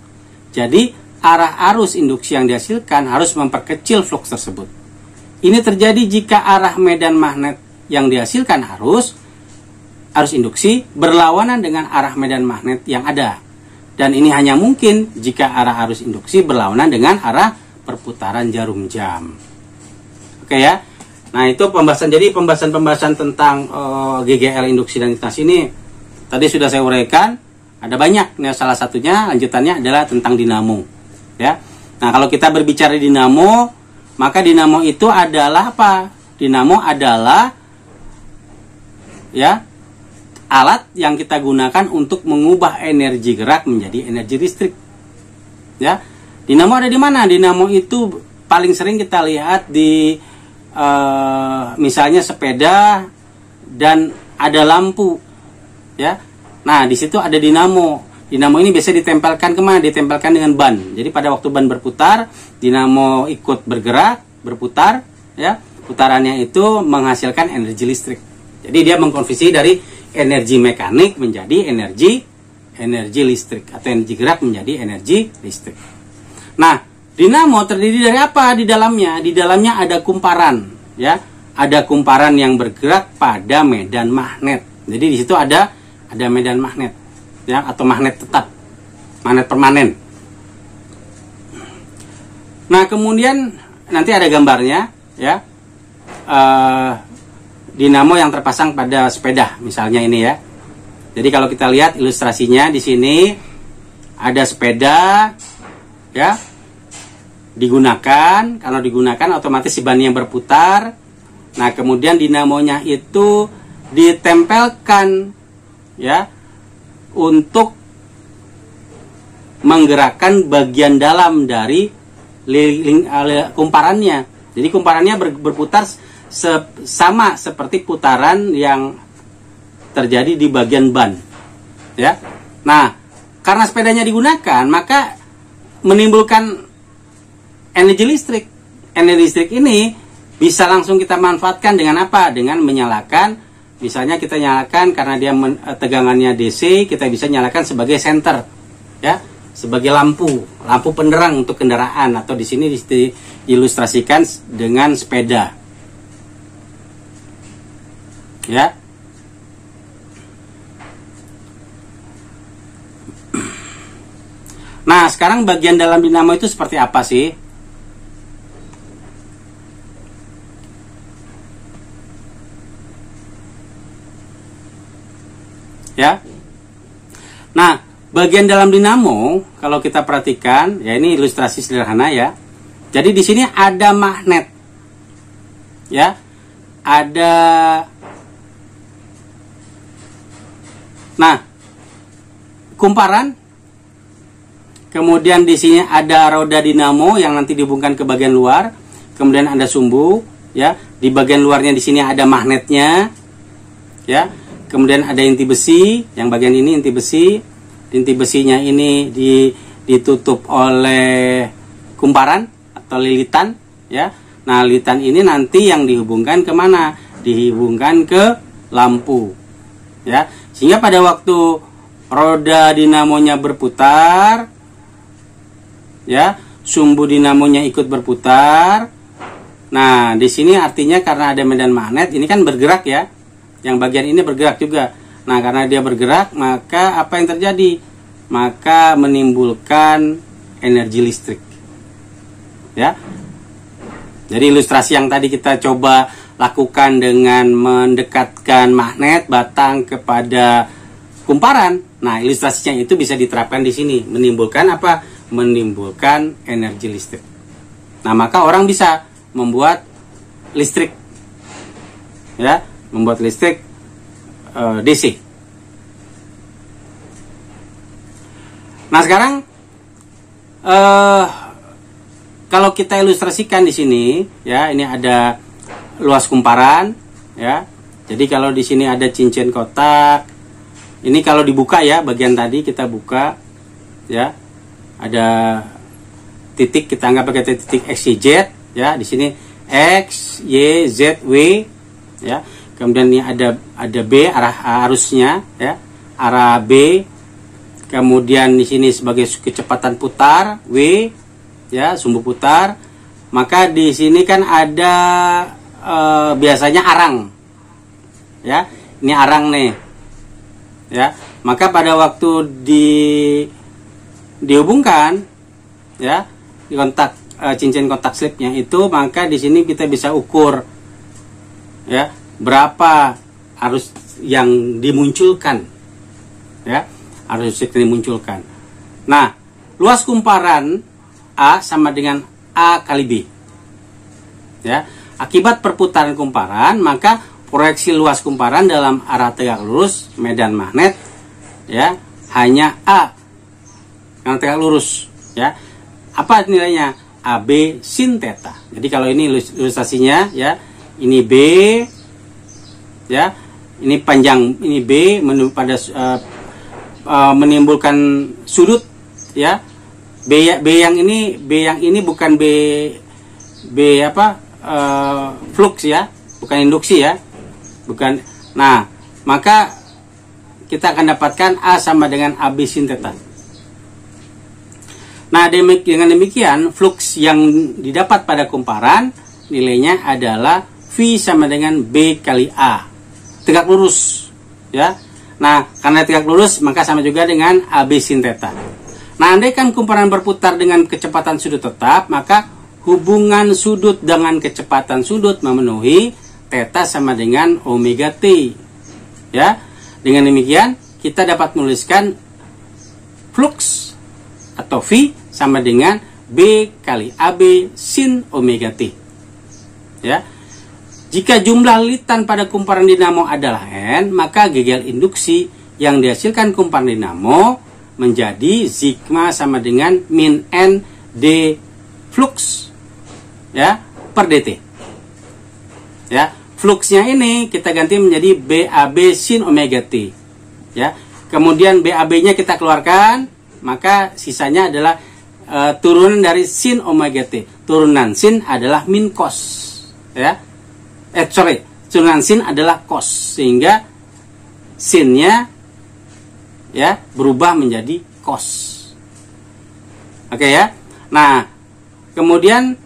Jadi, arah arus induksi yang dihasilkan harus memperkecil flux tersebut. Ini terjadi jika arah medan magnet yang dihasilkan arus induksi berlawanan dengan arah medan magnet yang ada. Dan ini hanya mungkin jika arah arus induksi berlawanan dengan arah perputaran jarum jam. Oke ya. Nah, itu pembahasan. Jadi pembahasan tentang GGL induksi dan induksi ini tadi sudah saya uraikan. Ada banyak. Nah, salah satunya lanjutannya adalah tentang dinamo. Ya. Nah, kalau kita berbicara dinamo, maka dinamo itu adalah apa? Dinamo adalah, ya, alat yang kita gunakan untuk mengubah energi gerak menjadi energi listrik. Ya, dinamo ada di mana? Dinamo itu paling sering kita lihat di misalnya sepeda dan ada lampu. Ya, nah di situ ada dinamo. Dinamo ini biasa ditempelkan kemana? Ditempelkan dengan ban. Jadi pada waktu ban berputar, dinamo ikut bergerak, berputar. Ya, putarannya itu menghasilkan energi listrik. Jadi dia mengkonversi dari energi mekanik menjadi energi listrik, atau energi gerak menjadi energi listrik. Nah, dinamo terdiri dari apa di dalamnya? Di dalamnya ada kumparan, ya. Ada kumparan yang bergerak pada medan magnet. Jadi di situ ada medan magnet, ya, atau magnet tetap, magnet permanen. Nah, kemudian nanti ada gambarnya, ya. Dinamo yang terpasang pada sepeda, misalnya ini ya. Jadi kalau kita lihat ilustrasinya di sini ada sepeda, ya, digunakan. Kalau digunakan otomatis si bannya berputar. Nah, kemudian dinamonya itu ditempelkan, ya, untuk menggerakkan bagian dalam dari kumparannya. Jadi kumparannya berputar sama seperti putaran yang terjadi di bagian ban, ya. Nah, karena sepedanya digunakan, maka menimbulkan energi listrik. Energi listrik ini bisa langsung kita manfaatkan dengan apa? Dengan menyalakan, misalnya kita nyalakan karena dia tegangannya DC, kita bisa nyalakan sebagai senter, ya, sebagai lampu penerang untuk kendaraan, atau di sini diilustrasikan dengan sepeda. Ya. Nah, sekarang bagian dalam dinamo itu seperti apa sih? Ya. Nah, bagian dalam dinamo kalau kita perhatikan, ya, ini ilustrasi sederhana ya. Jadi di sini ada magnet. Ya. Ada. Nah, kumparan. Kemudian di sini ada roda dinamo yang nanti dihubungkan ke bagian luar. Kemudian ada sumbu, ya. Di bagian luarnya di sini ada magnetnya, ya. Kemudian ada inti besi, yang bagian ini inti besi. Inti besinya ini ditutup oleh kumparan atau lilitan, ya. Nah, lilitan ini nanti yang dihubungkan kemana? Dihubungkan ke lampu, ya. Sehingga pada waktu roda dinamonya berputar, ya, sumbu dinamonya ikut berputar. Nah, di sini artinya karena ada medan magnet, ini kan bergerak ya. Yang bagian ini bergerak juga. Nah, karena dia bergerak, maka apa yang terjadi? Maka menimbulkan energi listrik. Ya. Jadi ilustrasi yang tadi kita coba lakukan dengan mendekatkan magnet batang kepada kumparan. Nah, ilustrasinya itu bisa diterapkan di sini, menimbulkan apa? Menimbulkan energi listrik. Nah, maka orang bisa membuat listrik, ya, membuat listrik DC. Nah, sekarang kalau kita ilustrasikan di sini, ya, ini ada luas kumparan, ya. Jadi kalau di sini ada cincin kotak, ini kalau dibuka ya, bagian tadi kita buka, ya, ada titik, kita anggap pakai titik X, Y, Z, ya. Di sini X, Y, Z, W, ya. Kemudian ini ada B, arah arusnya, ya, arah B. Kemudian di sini sebagai kecepatan putar W, ya, sumbu putar. Maka di sini kan ada biasanya arang, ya, ini arang nih, ya. Maka pada waktu dihubungkan, ya, di kontak cincin kontak slipnya itu, maka di sini kita bisa ukur, ya, berapa arus yang dimunculkan, ya, arus listrik yang dimunculkan. Nah, luas kumparan A sama dengan A kali B, ya. Akibat perputaran kumparan, maka proyeksi luas kumparan dalam arah tegak lurus medan magnet, ya, hanya A yang tegak lurus, ya. Apa nilainya? AB sin theta. Jadi kalau ini ilustrasinya, ya, ini B, ya, ini panjang, ini B pada menimbulkan sudut, ya. B yang ini bukan B apa? Flux, ya, bukan induksi, ya, bukan. Nah, maka kita akan dapatkan A sama dengan AB sin theta. Nah, dengan demikian flux yang didapat pada kumparan nilainya adalah V sama dengan B kali A, tegak lurus, ya. Nah, karena tegak lurus maka sama juga dengan AB sin theta. Nah, andaikan kumparan berputar dengan kecepatan sudut tetap, maka hubungan sudut dengan kecepatan sudut memenuhi theta sama dengan omega T, ya. Dengan demikian kita dapat menuliskan flux atau V sama dengan B kali AB sin omega T, ya. Jika jumlah lilitan pada kumparan dinamo adalah N, maka gegel induksi yang dihasilkan kumparan dinamo menjadi sigma sama dengan min N D flux, ya, per dt, ya. Fluxnya ini kita ganti menjadi BAB sin omega T, ya. Kemudian BAB-nya kita keluarkan, maka sisanya adalah turunan dari sin omega T. Turunan sin adalah min cos, ya. Turunan sin adalah cos, sehingga sinnya, ya, berubah menjadi cos. Oke, ya. Nah, kemudian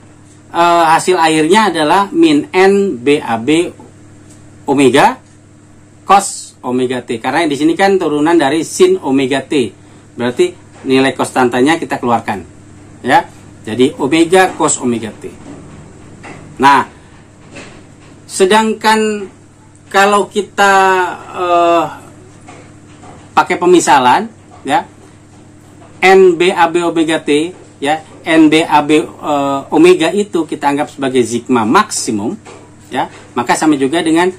hasil akhirnya adalah min N BAB omega cos omega T. Karena di sini kan turunan dari sin omega T. Berarti nilai konstantanya kita keluarkan, ya. Jadi omega cos omega T. Nah, sedangkan kalau kita pakai pemisalan, ya, NBAB omega T, ya, NBAB omega itu kita anggap sebagai sigma maksimum, ya. Maka sama juga dengan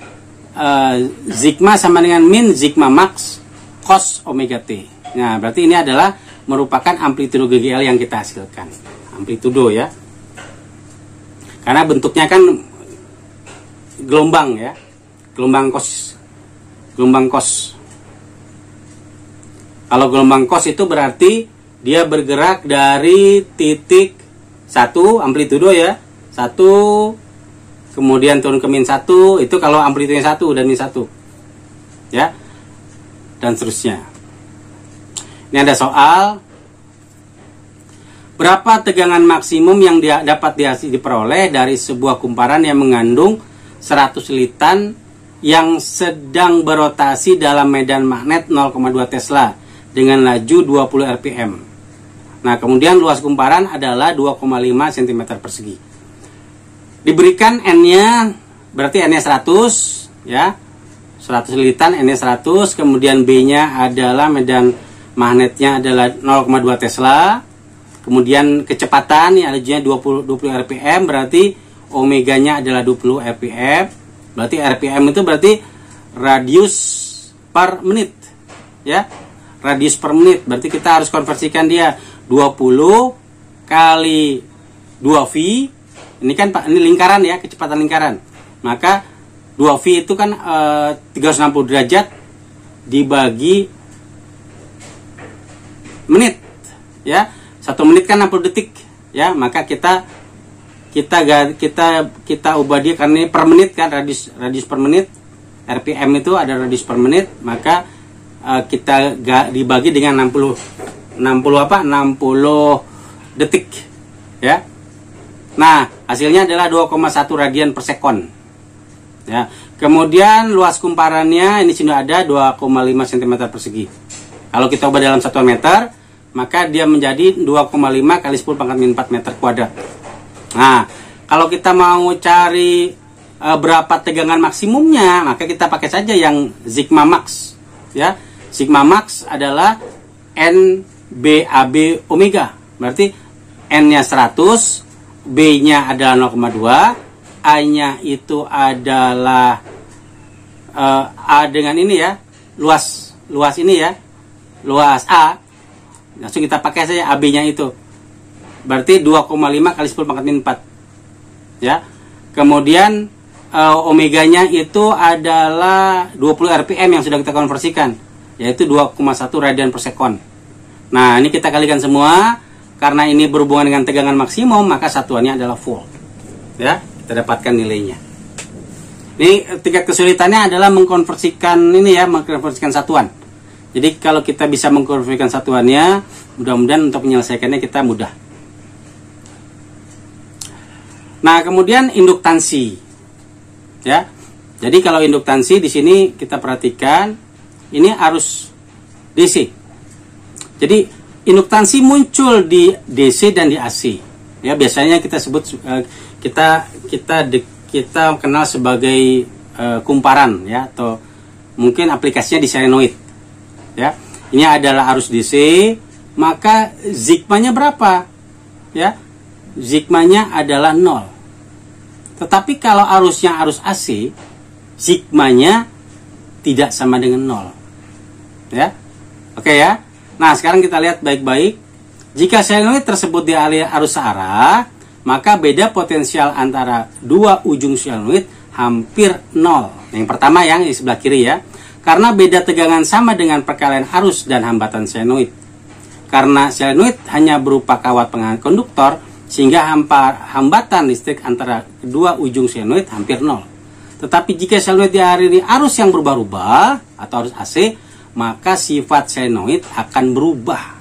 sigma sama dengan min sigma max cos omega T. Nah, berarti ini adalah merupakan amplitudo GGL yang kita hasilkan. Amplitudo, ya. Karena bentuknya kan gelombang, ya. Gelombang cos. Kalau gelombang cos itu berarti dia bergerak dari titik 1 amplitudo, ya, 1, kemudian turun ke -1, itu kalau amplitudenya 1 dan -1. Ya. Dan seterusnya. Ini ada soal, berapa tegangan maksimum yang dapat diperoleh dari sebuah kumparan yang mengandung 100 litan yang sedang berotasi dalam medan magnet 0,2 Tesla dengan laju 20 rpm. Nah, kemudian luas kumparan adalah 2,5 cm persegi. Diberikan N-nya, berarti N-nya 100, ya. 100 litan, N-nya 100, kemudian B-nya adalah medan magnetnya adalah 0,2 Tesla. Kemudian kecepatan, ya, lajunya 20 rpm, berarti omeganya adalah 20 rpm. Berarti rpm itu berarti radius per menit, ya. Radius per menit, berarti kita harus konversikan dia 20 kali 2V. Ini kan Pak, ini lingkaran ya, kecepatan lingkaran. Maka 2V itu kan 360 derajat dibagi menit, ya. 1 menit kan 60 detik, ya. Maka kita ubah dia karena ini per menit kan, radius per menit. RPM itu ada radius per menit, maka kita dibagi dengan 60 detik, ya. Nah, hasilnya adalah 2,1 radian per sekon, ya. Kemudian luas kumparannya ini sudah ada 2,5 cm persegi. Kalau kita ubah dalam satuan meter, maka dia menjadi 2,5 kali 10 pangkat min 4 meter kuadrat. Nah, kalau kita mau cari berapa tegangan maksimumnya, maka kita pakai saja yang sigma max, ya. Sigma max adalah NBAB omega. Berarti N-nya 100, B-nya adalah 0,2, I-nya itu adalah A dengan ini ya, luas ini ya, luas A. Langsung kita pakai saja AB-nya itu. Berarti 2,5 kali 10 pangkat min 4. Ya. Kemudian omeganya itu adalah 20 rpm yang sudah kita konversikan, yaitu 2,1 radian per sekon. Nah, ini kita kalikan semua. Karena ini berhubungan dengan tegangan maksimum, maka satuannya adalah volt. Ya, kita dapatkan nilainya. Ini tingkat kesulitannya adalah mengkonversikan satuan. Jadi kalau kita bisa mengkonversikan satuannya, mudah-mudahan untuk menyelesaikannya kita mudah. Nah, kemudian induktansi. Ya. Jadi kalau induktansi di sini kita perhatikan ini arus DC. Jadi induktansi muncul di DC dan di AC. Ya, biasanya kita sebut kita kenal sebagai kumparan, ya, atau mungkin aplikasinya di solenoid. Ya, ini adalah arus DC, maka sigmanya berapa? Ya, sigmanya adalah 0. Tetapi kalau arusnya arus AC, sigmanya tidak sama dengan 0. Ya, oke ya. Nah, sekarang kita lihat baik-baik. Jika solenoid tersebut dialiri arus searah, maka beda potensial antara dua ujung solenoid hampir 0. Yang pertama yang di sebelah kiri ya. Karena beda tegangan sama dengan perkalian arus dan hambatan solenoid. Karena solenoid hanya berupa kawat penghangat konduktor, sehingga hambatan listrik antara kedua ujung solenoid hampir 0. Tetapi jika solenoid dialiri arus yang berubah-ubah atau arus AC, maka sifat solenoid akan berubah.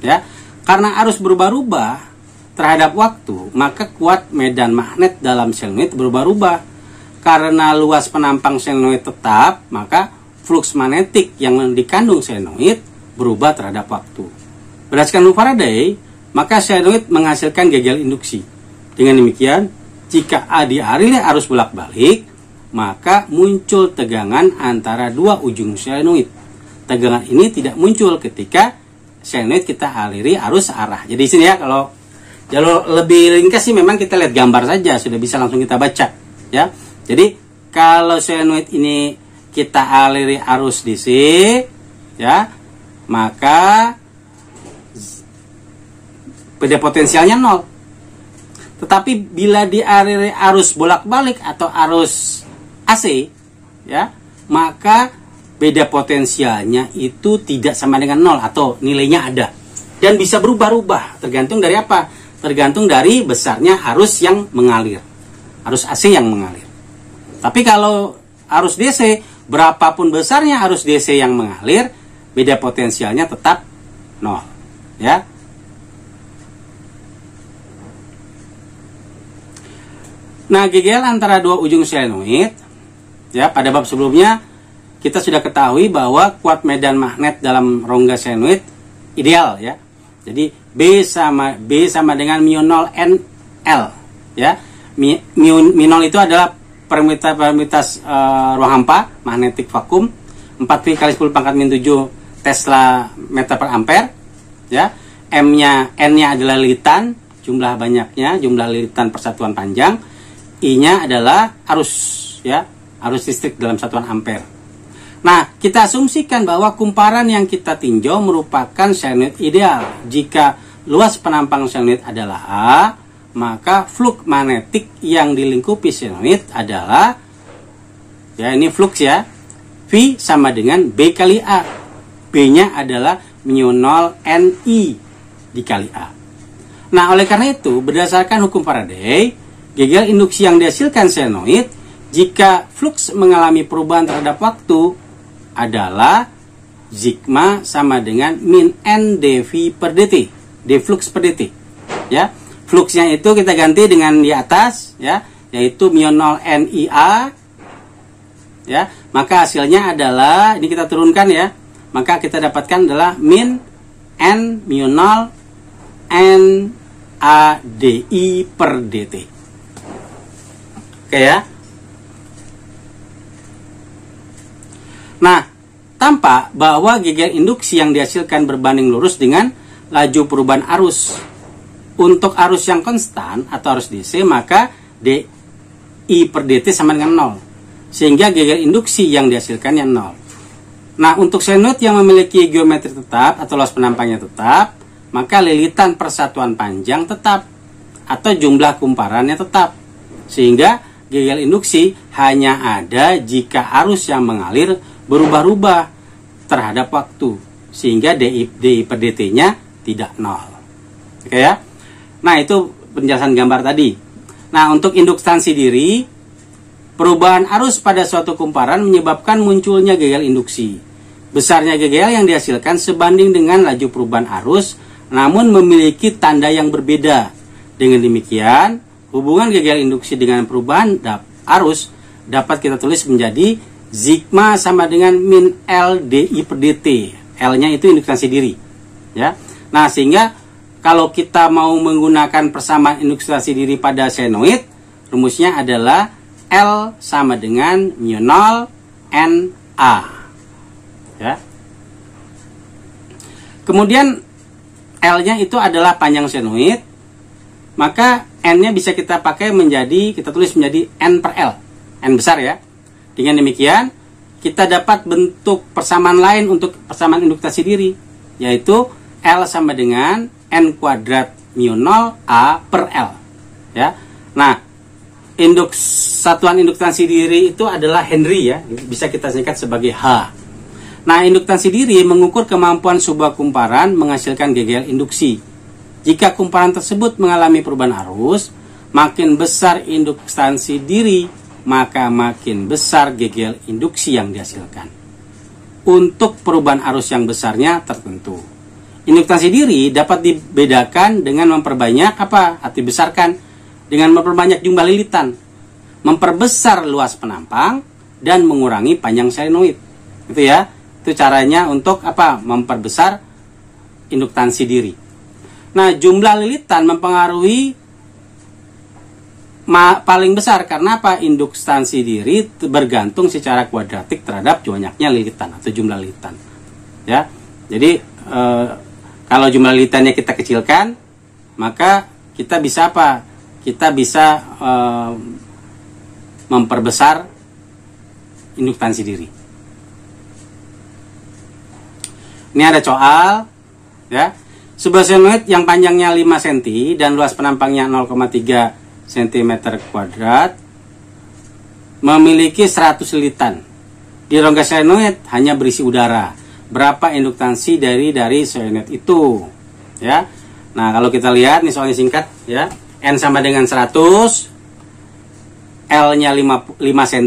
Ya, karena arus berubah-ubah terhadap waktu, maka kuat medan magnet dalam solenoid berubah-ubah. Karena luas penampang solenoid tetap, maka flux magnetik yang dikandung solenoid berubah terhadap waktu. Berdasarkan Faraday, maka solenoid menghasilkan gegel induksi. Dengan demikian, jika A dialiri arus bolak-balik, maka muncul tegangan antara dua ujung solenoid. Tegangan ini tidak muncul ketika solenoid kita aliri arus searah. Jadi di sini ya, kalau jalur lebih ringkas sih memang kita lihat gambar saja, sudah bisa langsung kita baca. Ya, jadi kalau solenoid ini kita aliri arus DC, ya, maka beda potensialnya 0. Tetapi bila dialiri arus bolak-balik atau arus AC, ya, maka beda potensialnya itu tidak sama dengan 0 atau nilainya ada. Dan bisa berubah-ubah tergantung dari apa? tergantung dari besarnya arus yang mengalir, arus AC yang mengalir. Tapi kalau arus DC, berapapun besarnya arus DC yang mengalir, beda potensialnya tetap 0, ya. Nah, GGL antara dua ujung solenoid, ya, pada bab sebelumnya kita sudah ketahui bahwa kuat medan magnet dalam rongga solenoid ideal, ya. Jadi B sama dengan mu0 NL, ya. mu0 itu adalah permitivitas ruang hampa, magnetic vacuum, 4V kali 10 pangkat min 7 Tesla meter per ampere, ya. N-nya adalah lilitan, jumlah banyaknya, jumlah lilitan persatuan panjang. I-nya adalah arus, ya, arus listrik dalam satuan ampere. Nah, kita asumsikan bahwa kumparan yang kita tinjau merupakan solenoid ideal. Jika luas penampang solenoid adalah A, maka flux magnetik yang dilingkupi solenoid adalah, ya, ini flux, ya, V sama dengan B kali A. B-nya adalah mu0 NI dikali A. Nah, oleh karena itu, berdasarkan hukum Faraday, GGL induksi yang dihasilkan solenoid jika flux mengalami perubahan terhadap waktu adalah sigma sama dengan min N dV per dt, d flux per dt, ya. Fluxnya itu kita ganti dengan di atas, ya, yaitu mu0 NIA, ya. Maka hasilnya adalah, ini kita turunkan, ya, maka kita dapatkan adalah min N mu0 NADI per dt. Oke, ya. Nah, tampak bahwa GGL induksi yang dihasilkan berbanding lurus dengan laju perubahan arus. Untuk arus yang konstan atau arus DC, maka DI per dt sama dengan 0. Sehingga GGL induksi yang dihasilkannya 0. Nah, untuk solenoid yang memiliki geometri tetap atau luas penampangnya tetap, maka lilitan persatuan panjang tetap atau jumlah kumparannya tetap. Sehingga GGL induksi hanya ada jika arus yang mengalir berubah-ubah terhadap waktu, sehingga DI per dt-nya tidak 0. Oke, ya. Nah, itu penjelasan gambar tadi. Nah, untuk induktansi diri, perubahan arus pada suatu kumparan menyebabkan munculnya GGL induksi. Besarnya GGL yang dihasilkan sebanding dengan laju perubahan arus, namun memiliki tanda yang berbeda. Dengan demikian, hubungan GGL induksi dengan perubahan arus dapat kita tulis menjadi sigma sama dengan min L DI per dt. L-nya itu induktansi diri, ya. Nah, sehingga kalau kita mau menggunakan persamaan induktansi diri pada solenoid, rumusnya adalah L sama dengan mu0 NA, ya. Kemudian L-nya itu adalah panjang solenoid, maka N-nya bisa kita pakai menjadi, kita tulis menjadi N per L. N besar, ya. Dengan demikian, kita dapat bentuk persamaan lain untuk persamaan induktansi diri, yaitu L sama dengan N kuadrat mu0 A per L, ya. Nah, satuan induktansi diri itu adalah Henry, ya. Bisa kita singkat sebagai H. Nah, induktansi diri mengukur kemampuan sebuah kumparan menghasilkan GGL induksi. Jika kumparan tersebut mengalami perubahan arus, makin besar induktansi diri, maka makin besar GGL induksi yang dihasilkan. Untuk perubahan arus yang besarnya tertentu. Induktansi diri dapat dibedakan dengan memperbanyak atau dibesarkan dengan memperbanyak jumlah lilitan, memperbesar luas penampang, dan mengurangi panjang solenoid. Itu, ya. Itu caranya untuk memperbesar induktansi diri. Nah, jumlah lilitan mempengaruhi paling besar karena induktansi diri bergantung secara kuadratik terhadap banyaknya lilitan atau jumlah lilitan, ya. Jadi kalau jumlah lilitannya kita kecilkan, maka kita bisa Kita bisa memperbesar induktansi diri. Ini ada soal, ya. Sebuah solenoid yang panjangnya 5 cm dan luas penampangnya 0,3 cm kuadrat memiliki 100 lilitan. Di rongga solenoid hanya berisi udara. Berapa induktansi dari solenoid itu, ya? Nah, kalau kita lihat, ini soalnya singkat ya. N sama dengan 100, L-nya 5 cm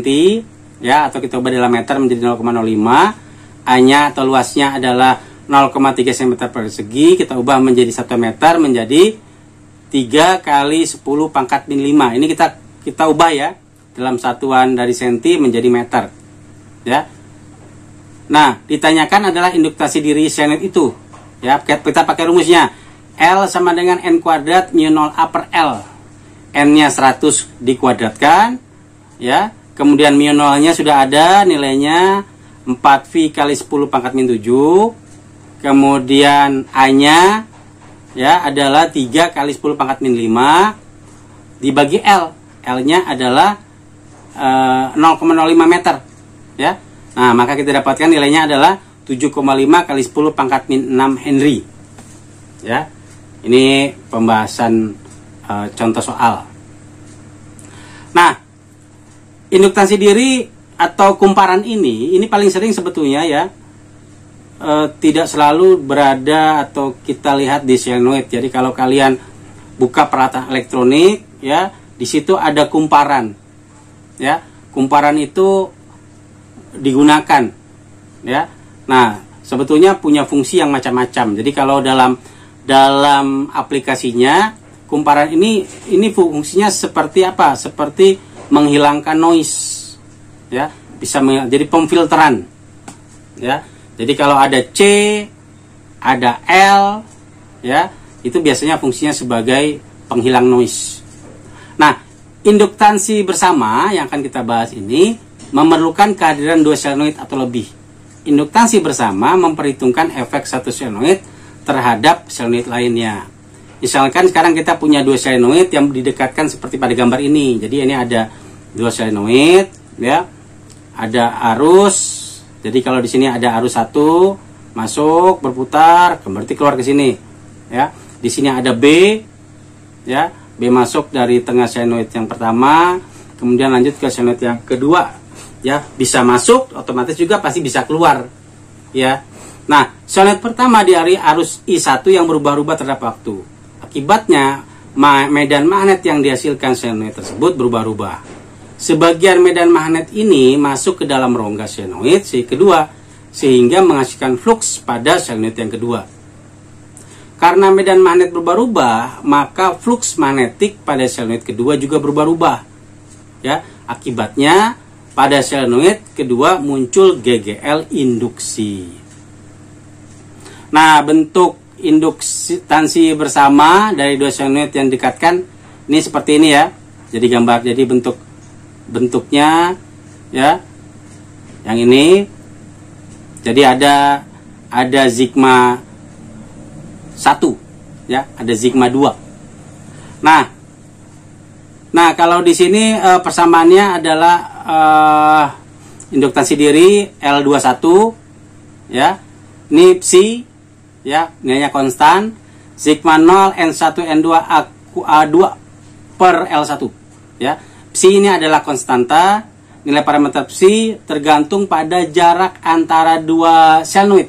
ya, atau kita ubah dalam meter menjadi 0,05. A-nya atau luasnya adalah 0,3 cm persegi, kita ubah menjadi 1 meter menjadi 3 kali 10 pangkat min 5. Ini kita ubah ya dalam satuan dari senti menjadi meter ya. Nah, ditanyakan adalah induktasi diri senoid itu ya. Kita pakai rumusnya. L sama dengan N kuadrat mu 0 A per L. N-nya 100 dikuadratkan ya. Kemudian mu 0-nya sudah ada nilainya 4V kali 10 pangkat min 7. Kemudian A-nya ya adalah 3 kali 10 pangkat min 5 dibagi L. L-nya adalah 0,05 meter ya. Nah, maka kita dapatkan nilainya adalah 7,5 kali 10 pangkat min 6 Henry ya. Ini pembahasan contoh soal. Nah, induktansi diri atau kumparan ini paling sering sebetulnya ya tidak selalu berada atau kita lihat di solenoid. Jadi kalau kalian buka peralatan elektronik ya, di situ ada kumparan ya. Kumparan itu digunakan ya. Nah, sebetulnya punya fungsi yang macam-macam. Jadi kalau dalam aplikasinya, kumparan ini fungsinya seperti apa? Seperti menghilangkan noise ya, bisa jadi pemfilteran ya. Jadi kalau ada C, ada L ya, itu biasanya fungsinya sebagai penghilang noise. Nah, induktansi bersama yang akan kita bahas ini memerlukan kehadiran 2 solenoid atau lebih. Induktansi bersama memperhitungkan efek satu solenoid terhadap solenoid lainnya. Misalkan sekarang kita punya 2 solenoid yang didekatkan seperti pada gambar ini. Jadi ini ada 2 solenoid ya. Ada arus. Jadi kalau di sini ada arus 1 masuk berputar, berarti keluar ke sini ya. Di sini ada B ya. B masuk dari tengah solenoid yang pertama, kemudian lanjut ke solenoid yang kedua ya. Bisa masuk, otomatis juga pasti bisa keluar ya. Nah, solenoid pertama dari arus I1 yang berubah-ubah terhadap waktu. Akibatnya, medan magnet yang dihasilkan solenoid tersebut berubah-ubah. Sebagian medan magnet ini masuk ke dalam rongga solenoid si kedua, sehingga menghasilkan flux pada solenoid yang kedua. Karena medan magnet berubah-ubah, maka flux magnetik pada solenoid kedua juga berubah-ubah. Ya, akibatnya pada solenoid kedua muncul GGL induksi. Nah, bentuk induktansi bersama dari 2 solenoid yang didekatkan ini seperti ini ya. Jadi gambar, jadi bentuknya ya. Yang ini. Jadi ada sigma 1 ya, ada sigma 2. Nah, kalau di sini persamaannya adalah induktansi diri L21 ya. Ini psi ya, nilainya konstan, sigma 0 N1 N2 A2 per L1 ya. Psi ini adalah konstanta. Nilai parameter psi tergantung pada jarak antara 2 solenoid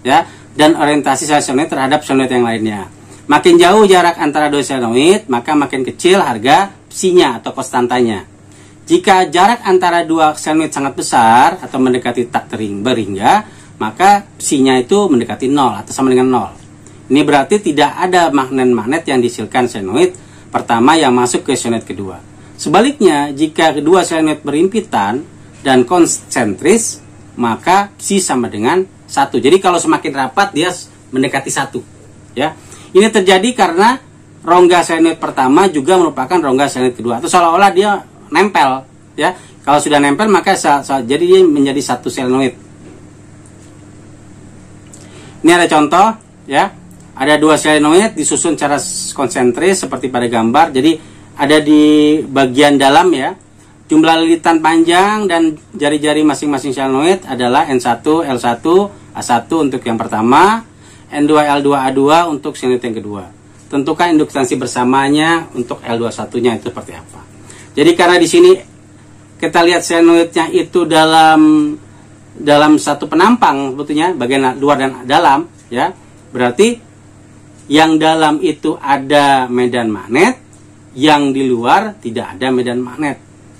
ya, dan orientasi solenoid terhadap solenoid yang lainnya. Makin jauh jarak antara 2 solenoid, maka makin kecil harga psi-nya atau konstantanya. Jika jarak antara 2 solenoid sangat besar atau mendekati tak berhingga, maka psi-nya itu mendekati 0 atau sama dengan 0. Ini berarti tidak ada magnet yang dihasilkan solenoid pertama yang masuk ke solenoid kedua. Sebaliknya, jika kedua solenoid berimpitan dan konsentris, maka psi sama dengan 1. Jadi kalau semakin rapat dia mendekati 1 ya. Ini terjadi karena rongga solenoid pertama juga merupakan rongga solenoid kedua, atau seolah-olah dia nempel ya. Kalau sudah nempel maka jadi dia menjadi 1 solenoid. Ini ada contoh ya. Ada 2 solenoid disusun secara konsentris seperti pada gambar. Jadi ada di bagian dalam ya. Jumlah lilitan panjang dan jari-jari masing-masing solenoid adalah N1 L1 A1 untuk yang pertama, N2 L2 A2 untuk solenoid yang kedua. Tentukan induktansi bersamanya untuk L21-nya itu seperti apa. Jadi karena di sini kita lihat solenoidnya itu dalam satu penampang sebetulnya, bagian luar dan dalam ya. Berarti yang dalam itu ada medan magnet, yang di luar tidak ada medan magnet.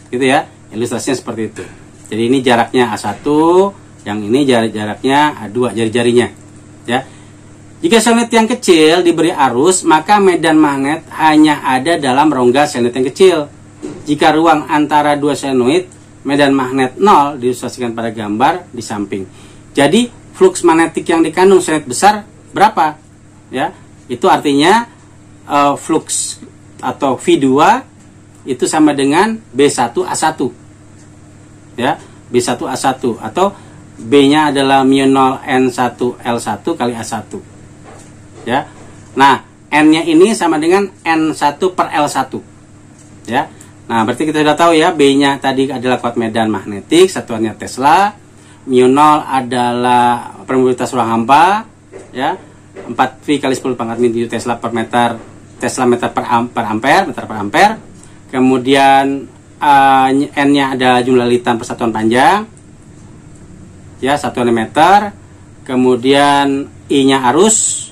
Gitu ya, ilustrasinya seperti itu. Jadi ini jaraknya A1, yang ini jaraknya A2, jari-jarinya. Ya. Jika sel-sel yang kecil diberi arus, maka medan magnet hanya ada dalam rongga sel-sel yang kecil. Jika ruang antara dua senoid, medan magnet 0 diilustrasikan pada gambar di samping. Jadi flux magnetik yang dikandung senoid besar berapa? Ya, itu artinya flux atau V2 itu sama dengan B1A1. Ya, B1A1 atau B-nya adalah mu0 N1L1 kali A1. Ya. Nah, N-nya ini sama dengan N1 per L1. Ya. Nah, berarti kita sudah tahu ya, B-nya tadi adalah kuat medan magnetik, satuannya Tesla. Mu0 adalah permeabilitas ruang hampa, ya. 4V kali 10 pangkat min Tesla per meter, Tesla meter per ampere. Kemudian N-nya adalah jumlah litan per satuan panjang, ya, satuan meter. Kemudian I-nya arus,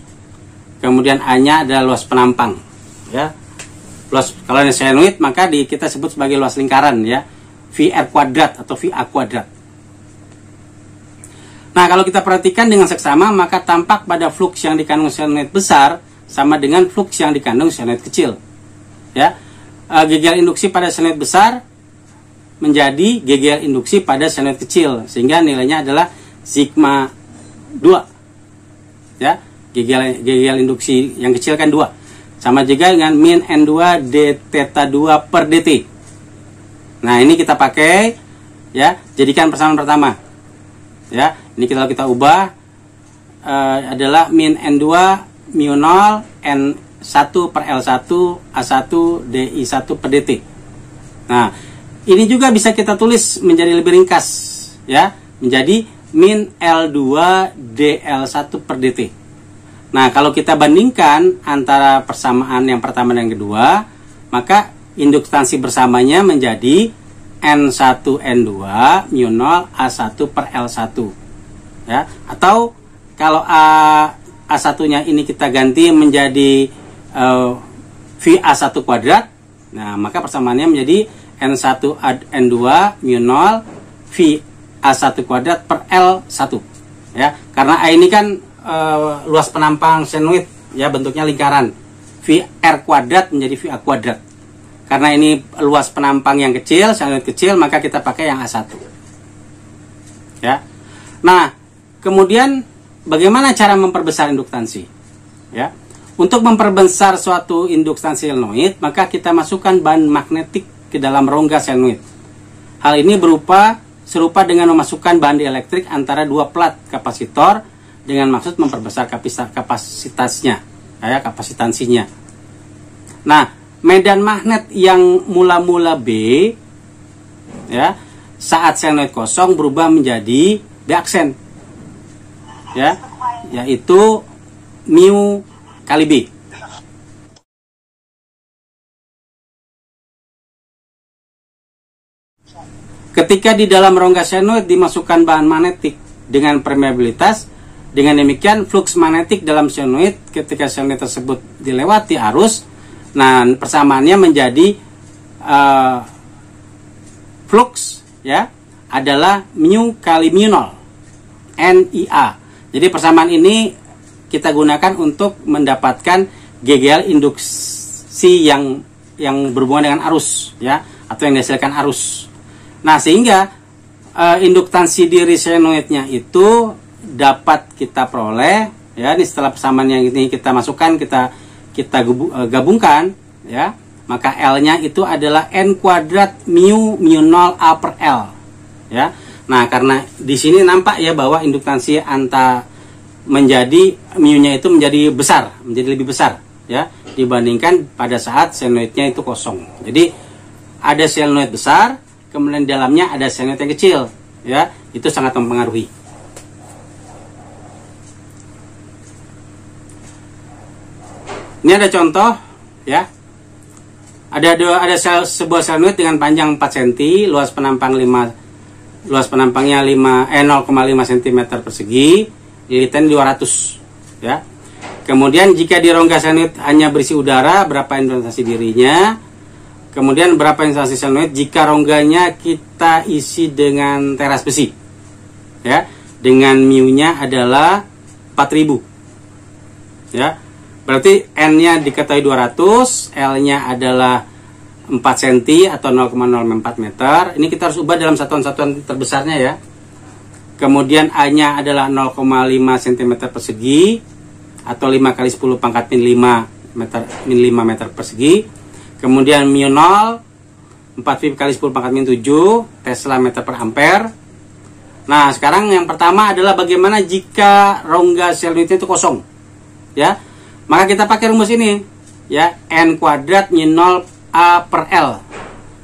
kemudian A-nya adalah luas penampang, ya. Luas, kalau ini senoid maka kita sebut sebagai luas lingkaran, ya, VR kuadrat atau VA kuadrat. Nah, kalau kita perhatikan dengan seksama, maka tampak pada flux yang dikandung senoid besar sama dengan flux yang dikandung senoid kecil, ya. GGL induksi pada senoid besar menjadi GGL induksi pada senoid kecil, sehingga nilainya adalah sigma 2, ya. GGL induksi yang kecil kan 2, sama juga dengan min N2 d theta 2 per dt. Nah, ini kita pakai, ya, jadikan persamaan pertama, ya. Ini kalau kita ubah adalah min N2 mu0 N1 per L1 A1 DI1 per dt. Nah, ini juga bisa kita tulis menjadi lebih ringkas, ya, menjadi min L2 DL1 per dt. Nah, kalau kita bandingkan antara persamaan yang pertama dan yang kedua, maka induktansi bersamanya menjadi N1N2 mu0 A1 per L1, ya. Atau kalau A1-nya ini kita ganti menjadi VA1 kuadrat, nah, maka persamaannya menjadi N1N2 mu0 VA1 kuadrat per L1, ya. Karena A ini kan luas penampang senoid, ya, bentuknya lingkaran. VR kuadrat menjadi VA kuadrat. Karena ini luas penampang yang kecil, senoid kecil, maka kita pakai yang A1. Ya. Nah, kemudian bagaimana cara memperbesar induktansi? Ya. Untuk memperbesar suatu induktansi senoid, maka kita masukkan bahan magnetik ke dalam rongga senoid. Hal ini serupa dengan memasukkan bahan dielektrik antara dua plat kapasitor dengan maksud memperbesar kapasitasnya, ya, kapasitansinya. Nah, medan magnet yang mula-mula B, ya, saat senoid kosong berubah menjadi B aksen, ya, yaitu mu kali B. Ketika di dalam rongga senoid dimasukkan bahan magnetik dengan permeabilitas, dengan demikian flux magnetik dalam senoid ketika senoid tersebut dilewati arus, nah, persamaannya menjadi flux, ya, adalah mu kali mu0 NIA. Jadi persamaan ini kita gunakan untuk mendapatkan GGL induksi yang berhubungan dengan arus, ya, atau yang dihasilkan arus. Nah, sehingga induktansi diri senoidnya itu dapat kita peroleh, ya. Ini setelah persamaan yang ini kita masukkan, kita gabungkan, ya, maka L-nya itu adalah N kuadrat mu0 A per L, ya. Nah, karena di sini nampak, ya, bahwa induktansi menjadi mu-nya itu menjadi lebih besar, ya, dibandingkan pada saat senoidnya itu kosong. Jadi ada senoid besar, kemudian di dalamnya ada senoid yang kecil, ya, itu sangat mempengaruhi. Ini ada contoh, ya. Ada sebuah senoid dengan panjang 4 cm, luas penampangnya 0,5 cm persegi, lilitan 200, ya. Kemudian jika di rongga sianoid hanya berisi udara, berapa induktansi dirinya. Kemudian berapa induktansi sianoid jika rongganya kita isi dengan teras besi. Ya, dengan mu-nya adalah 4000. Ya. Berarti N-nya diketahui 200, L-nya adalah 4 cm atau 0,04 meter. Ini kita harus ubah dalam satuan-satuan terbesarnya ya. Kemudian A-nya adalah 0,5 cm persegi atau 5 kali 10 pangkat min 5 meter persegi. Kemudian mu 0 4 V kali 10 pangkat min 7 Tesla meter per ampere. Nah, sekarang yang pertama adalah bagaimana jika rongga sel itu kosong. Ya. Maka kita pakai rumus ini ya, N kuadrat mu 0 A per L.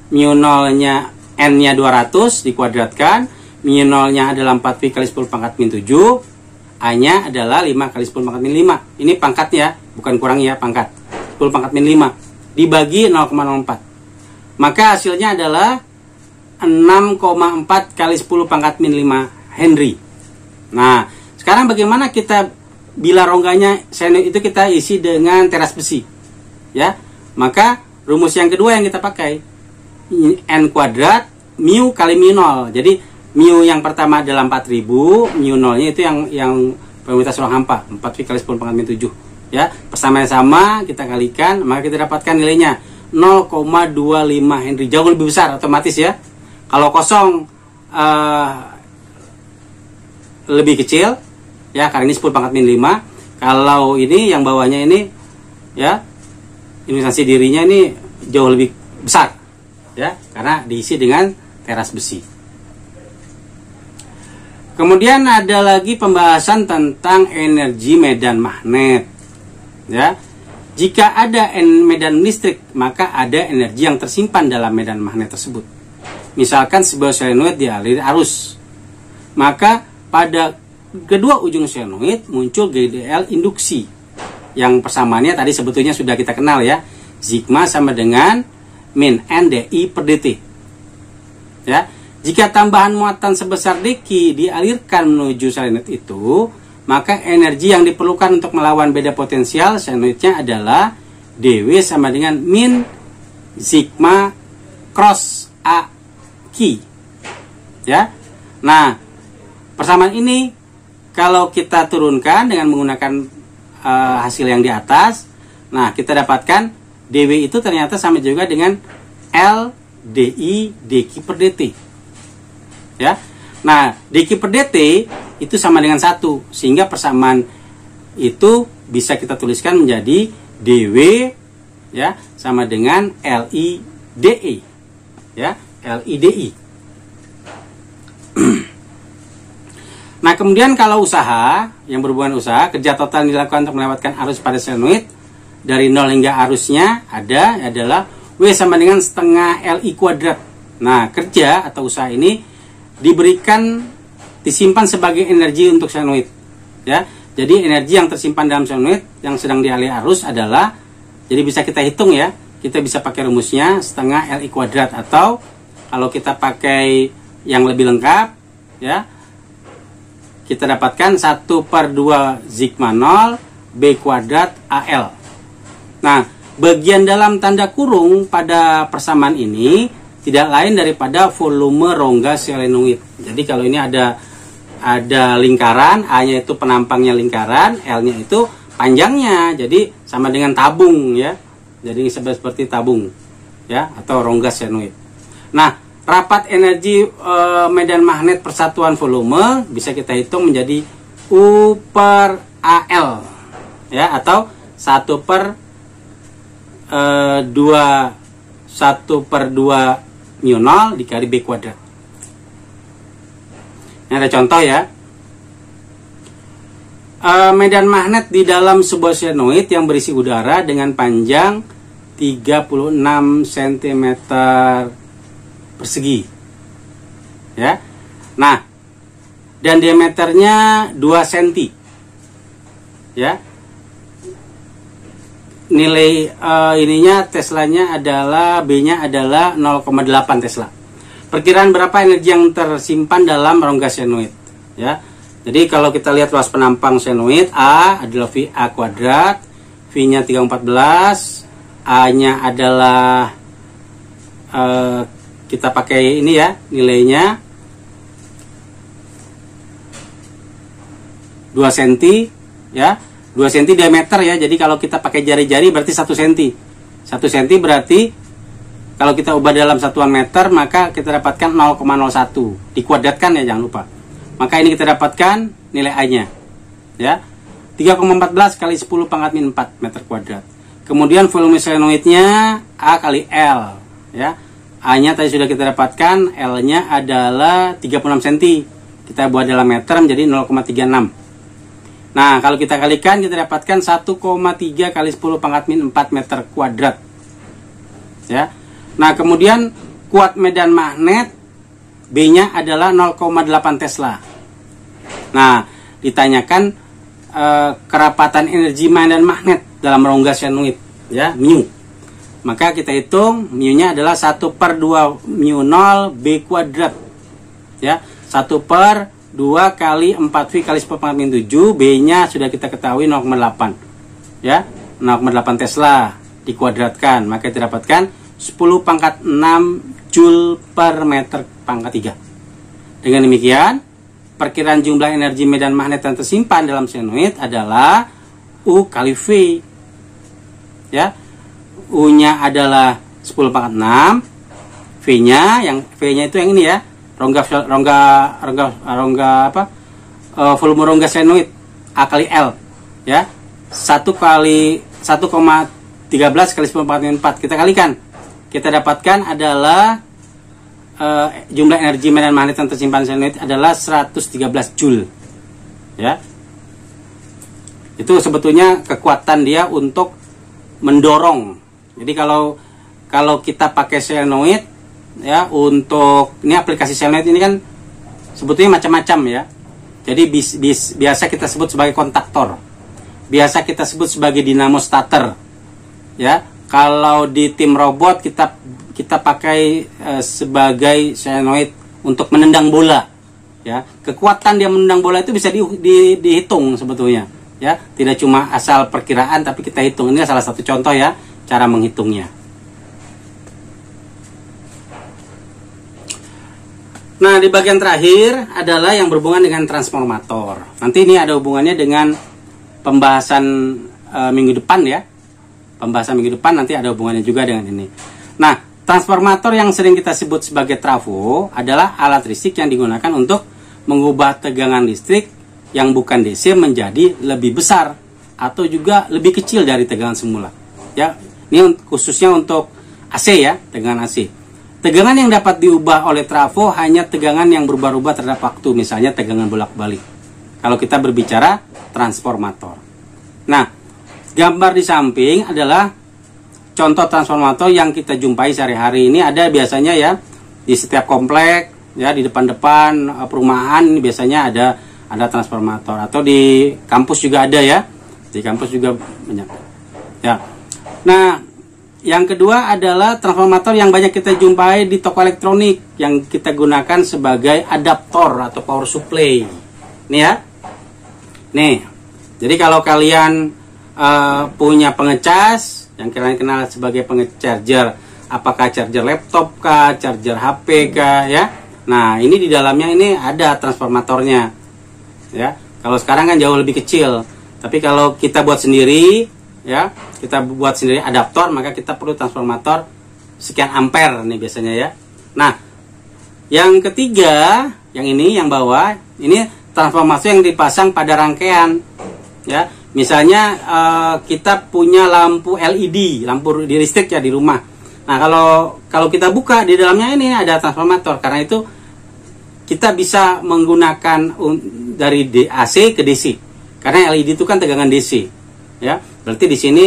Mu 0-nya N-nya 200 dikuadratkan, mu 0-nya adalah 4 V kali 10 pangkat min 7, A-nya adalah 5 kali 10 pangkat min 5. Ini pangkatnya, bukan kurang ya, pangkat. 10 pangkat min 5 dibagi 0,04. Maka hasilnya adalah 6,4 kali 10 pangkat min 5 Henry. Nah, sekarang bagaimana kita bila rongganya sianoid itu kita isi dengan teras besi? Ya, maka rumus yang kedua yang kita pakai N kuadrat mu kali mu 0. Jadi mu yang pertama adalah 4000, mu 0-nya itu yang probabilitas ruang hampa 4 V kali 10 pangkat min 7. Ya, persamaan sama kita kalikan, maka kita dapatkan nilainya 0,25 Henry. Jauh lebih besar otomatis ya. Kalau kosong lebih kecil ya, karena ini 10 pangkat min 5. Kalau ini yang bawahnya ini ya, induktansi dirinya ini jauh lebih besar ya, karena diisi dengan teras besi. Kemudian ada lagi pembahasan tentang energi medan magnet ya. Jika ada medan listrik, maka ada energi yang tersimpan dalam medan magnet tersebut. Misalkan sebuah solenoid dialiri arus, maka pada kedua ujung solenoid muncul GDL induksi. Yang persamaannya tadi sebetulnya sudah kita kenal ya. Sigma sama dengan min NDI per dt. Ya. Jika tambahan muatan sebesar dq dialirkan menuju solenoid itu, maka energi yang diperlukan untuk melawan beda potensial solenoidnya adalah dW sama dengan min sigma cross A Q. Ya. Nah, persamaan ini kalau kita turunkan dengan menggunakan hasil yang di atas, nah kita dapatkan dW itu ternyata sama juga dengan L dI dq per dt. Ya. Nah, dq per dt itu sama dengan 1, sehingga persamaan itu bisa kita tuliskan menjadi dW ya sama dengan LI dE. Ya, LI dI. Nah, kemudian kalau usaha, yang berhubungan usaha, kerja total dilakukan untuk melewatkan arus pada solenoid dari 0 hingga arusnya adalah W sama dengan setengah LI kuadrat. Nah, kerja atau usaha ini disimpan sebagai energi untuk solenoid. Ya, jadi energi yang tersimpan dalam solenoid yang sedang dialiri arus adalah, jadi bisa kita hitung ya, kita bisa pakai rumusnya setengah LI kuadrat, atau kalau kita pakai yang lebih lengkap ya, kita dapatkan 1/2 sigma 0 B kuadrat AL. Nah, bagian dalam tanda kurung pada persamaan ini tidak lain daripada volume rongga solenoid. Jadi kalau ini ada lingkaran, A-nya itu penampangnya lingkaran, L-nya itu panjangnya. Jadi sama dengan tabung ya. Jadi seperti tabung ya, atau rongga solenoid. Nah, rapat energi medan magnet persatuan volume bisa kita hitung menjadi U per AL ya, atau 1/2 mu 0 dikali B kuadrat. Ini ada contoh ya. Medan magnet di dalam sebuah solenoid yang berisi udara dengan panjang 36 cm persegi. Ya. Nah, dan diameternya 2 cm. Ya. Nilai ininya Teslanya adalah, B-nya adalah 0,8 Tesla. Perkiraan berapa energi yang tersimpan dalam rongga solenoid? Ya. Jadi kalau kita lihat ruas penampang senoid, A adalah VA kuadrat, V-nya 314, A-nya adalah kita pakai ini ya, nilainya 2 cm ya, 2 cm diameter ya. Jadi kalau kita pakai jari-jari berarti 1 cm. 1 cm berarti kalau kita ubah dalam satuan meter maka kita dapatkan 0,01. Dikuadratkan ya, jangan lupa. Maka ini kita dapatkan nilai A-nya ya, 3,14 kali 10 pangkat min 4 meter kuadrat. Kemudian volume senoidnya A kali L ya. A-nya tadi sudah kita dapatkan, L-nya adalah 36 cm. Kita buat dalam meter menjadi 0,36. Nah, kalau kita kalikan kita dapatkan 1,3 kali 10 pangkat min 4 meter kuadrat. Ya. Nah, kemudian kuat medan magnet B-nya adalah 0,8 Tesla. Nah, ditanyakan kerapatan energi medan magnet dalam rongga senoid ya, mu. Maka kita hitung mu-nya adalah 1/2 mu 0 B kuadrat. Ya, 1/2 kali 4V kali 10 pangkat min 7, B-nya sudah kita ketahui 0,8. Ya, 0,8 Tesla dikuadratkan, maka kita dapatkan 10 pangkat 6 Joule per meter pangkat 3. Dengan demikian, perkiraan jumlah energi medan magnet yang tersimpan dalam senoid adalah U kali V. Ya, U-nya adalah 10 pangkat 6, V-nya itu yang ini ya, volume rongga senoid A kali L ya, 1 kali 1,13 kali 10 pangkat 4. Kita kalikan, kita dapatkan adalah jumlah energi medan magnet yang tersimpan senoid adalah 113 Joule ya. Itu sebetulnya kekuatan dia untuk mendorong. Jadi kalau kita pakai senoid ya, untuk ini aplikasi senoid ini kan sebetulnya macam-macam ya. Jadi biasa kita sebut sebagai kontaktor, biasa kita sebut sebagai dinamo starter ya. Kalau di tim robot kita pakai sebagai senoid untuk menendang bola ya. Kekuatan dia menendang bola itu bisa dihitung sebetulnya ya, tidak cuma asal perkiraan tapi kita hitung. Ini salah satu contoh ya cara menghitungnya. Nah, di bagian terakhir adalah yang berhubungan dengan transformator. Nanti ini ada hubungannya dengan pembahasan minggu depan ya. Pembahasan minggu depan nanti ada hubungannya juga dengan ini. Nah, transformator yang sering kita sebut sebagai trafo adalah alat listrik yang digunakan untuk mengubah tegangan listrik yang bukan DC menjadi lebih besar atau juga lebih kecil dari tegangan semula. Ya, ini khususnya untuk AC ya, tegangan AC. Tegangan yang dapat diubah oleh trafo hanya tegangan yang berubah-ubah terhadap waktu, misalnya tegangan bolak-balik. Kalau kita berbicara transformator. Nah, gambar di samping adalah contoh transformator yang kita jumpai sehari-hari. Ini ada biasanya ya di setiap komplek ya, di depan-depan perumahan ini biasanya ada transformator, atau di kampus juga ada ya. Di kampus juga banyak. Ya. Nah, yang kedua adalah transformator yang banyak kita jumpai di toko elektronik yang kita gunakan sebagai adaptor atau power supply. Nih ya. Nih. Jadi kalau kalian punya pengecas yang kalian kenal sebagai pengecharger, apakah charger laptop kah, charger HP kah ya. Nah, ini di dalamnya ini ada transformatornya. Ya. Kalau sekarang kan jauh lebih kecil. Tapi kalau kita buat sendiri ya, kita buat sendiri adaptor, maka kita perlu transformator sekian ampere nih biasanya ya. Nah, yang ketiga, yang ini yang bawah, ini transformator yang dipasang pada rangkaian ya. Misalnya kita punya lampu LED, lampu di listrik ya di rumah. Nah, kalau kita buka di dalamnya ini ada transformator. Karena itu kita bisa menggunakan dari AC ke DC. Karena LED itu kan tegangan DC. Ya, berarti di sini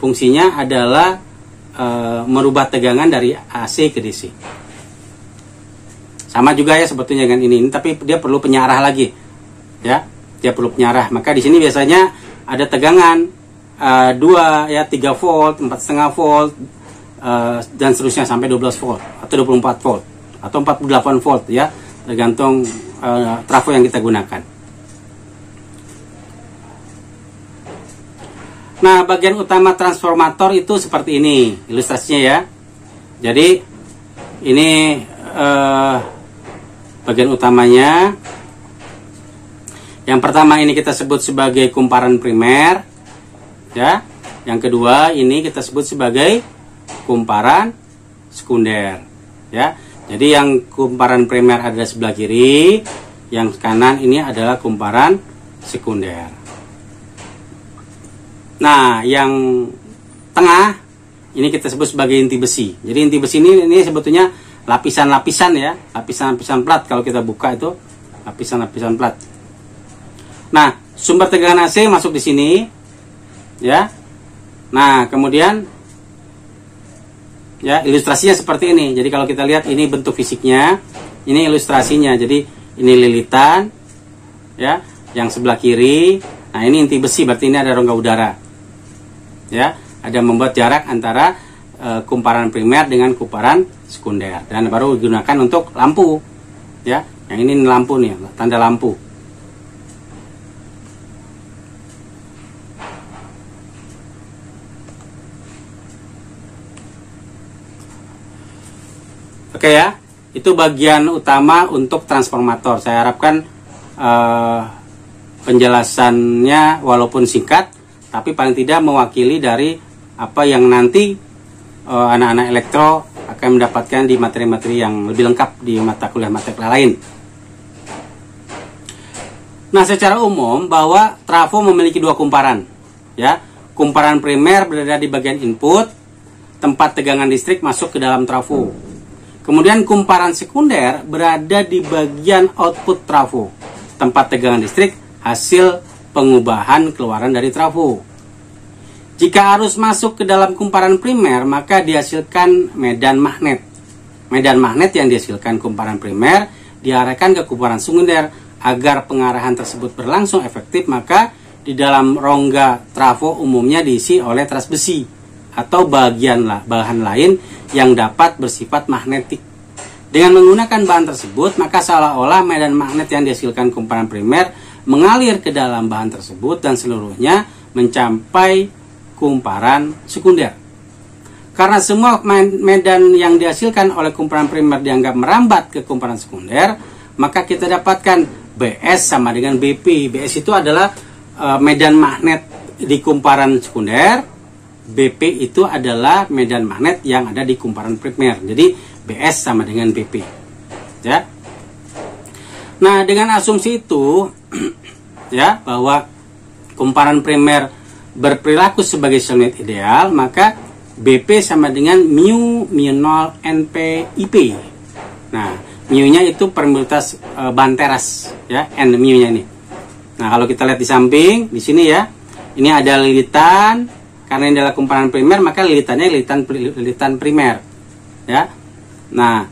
fungsinya adalah merubah tegangan dari AC ke DC. Sama juga ya sebetulnya dengan ini, tapi dia perlu penyarah lagi. Ya, dia perlu penyarah. Maka di sini biasanya ada tegangan 2 ya, 3 volt, 4,5 volt dan seterusnya sampai 12 volt atau 24 volt atau 48 volt ya, tergantung trafo yang kita gunakan. Nah, bagian utama transformator itu seperti ini ilustrasinya ya. Jadi ini bagian utamanya. Yang pertama ini kita sebut sebagai kumparan primer, ya. Yang kedua ini kita sebut sebagai kumparan sekunder, ya. Jadi yang kumparan primer ada sebelah kiri, yang kanan ini adalah kumparan sekunder. Nah, yang tengah ini kita sebut sebagai inti besi. Jadi inti besi ini sebetulnya lapisan-lapisan ya, lapisan-lapisan plat. Kalau kita buka itu lapisan-lapisan plat. Nah, sumber tegangan AC masuk di sini, ya. Nah, kemudian ya ilustrasinya seperti ini. Jadi kalau kita lihat ini bentuk fisiknya, ini ilustrasinya. Jadi ini lilitan, ya, yang sebelah kiri. Nah, ini inti besi, berarti ini ada rongga udara. Ya, ada membuat jarak antara kumparan primer dengan kumparan sekunder, dan baru digunakan untuk lampu, ya. Yang ini lampu nih, tanda lampu. Oke ya, itu bagian utama untuk transformator. Saya harapkan penjelasannya walaupun singkat, tapi paling tidak mewakili dari apa yang nanti anak-anak elektro akan mendapatkan di materi-materi yang lebih lengkap di mata kuliah lain. Nah, secara umum bahwa trafo memiliki dua kumparan, ya. Kumparan primer berada di bagian input, tempat tegangan listrik masuk ke dalam trafo. Kemudian kumparan sekunder berada di bagian output trafo, tempat tegangan listrik hasil pengubahan keluaran dari trafo. Jika arus masuk ke dalam kumparan primer, maka dihasilkan medan magnet. Medan magnet yang dihasilkan kumparan primer diarahkan ke kumparan sekunder. Agar pengarahan tersebut berlangsung efektif, maka di dalam rongga trafo umumnya diisi oleh teras besi atau bahan lain yang dapat bersifat magnetik. Dengan menggunakan bahan tersebut, maka seolah-olah medan magnet yang dihasilkan kumparan primer mengalir ke dalam bahan tersebut dan seluruhnya mencapai kumparan sekunder. Karena semua medan yang dihasilkan oleh kumparan primer dianggap merambat ke kumparan sekunder, maka kita dapatkan BS sama dengan BP. BS itu adalah medan magnet di kumparan sekunder. BP itu adalah medan magnet yang ada di kumparan primer. Jadi BS sama dengan BP. Ya. Nah, dengan asumsi itu ya, bahwa kumparan primer berperilaku sebagai sel unit ideal, maka BP sama dengan mu 0 NP IP. Nah, mu-nya itu permeabilitas bahan teras, ya, N mu-nya ini. Nah, kalau kita lihat di samping, di sini ya, ini ada lilitan. Karena ini adalah kumparan primer, maka lilitannya lilitan primer, ya. Nah,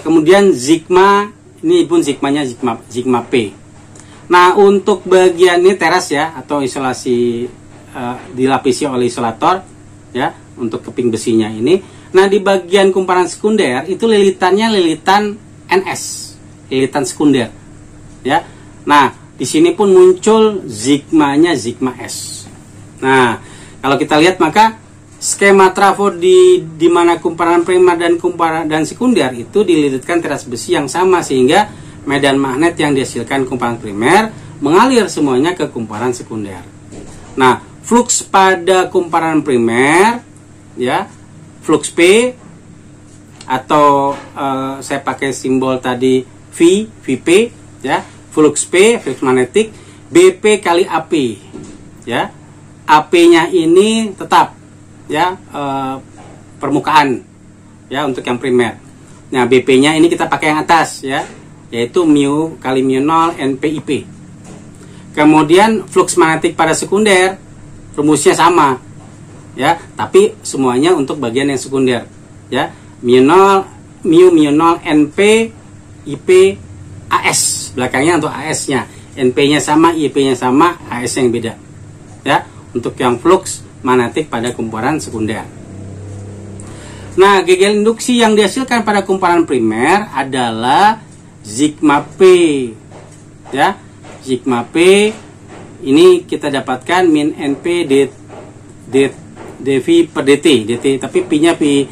kemudian sigma, ini pun sigmanya sigma P. Nah, untuk bagian ini teras ya, atau isolasi dilapisi oleh isolator, ya, untuk keping besinya ini. Nah, di bagian kumparan sekunder itu lilitannya lilitan NS, lilitan sekunder, ya. Nah, di sini pun muncul sigmanya sigma S. Nah, kalau kita lihat maka skema trafo di mana kumparan primer dan sekunder itu dililitkan teras besi yang sama, sehingga medan magnet yang dihasilkan kumparan primer mengalir semuanya ke kumparan sekunder. Nah, flux pada kumparan primer, ya, flux P atau saya pakai simbol tadi VP, ya, flux P, flux magnetik, BP kali AP, ya. AP-nya ini tetap, ya, permukaan, ya, untuk yang primer. Nah, BP-nya ini kita pakai yang atas, ya, yaitu mu kali mu 0 NPIP. Kemudian flux magnetik pada sekunder rumusnya sama, ya, tapi semuanya untuk bagian yang sekunder, ya, mu 0 NP IP AS, belakangnya untuk AS-nya, NP-nya sama, IP-nya sama, AS yang beda, ya, untuk yang flux magnetik pada kumparan sekunder. Nah, gegel induksi yang dihasilkan pada kumparan primer adalah sigma P, ya, sigma P ini kita dapatkan min NP dV per dt, tapi P-nya P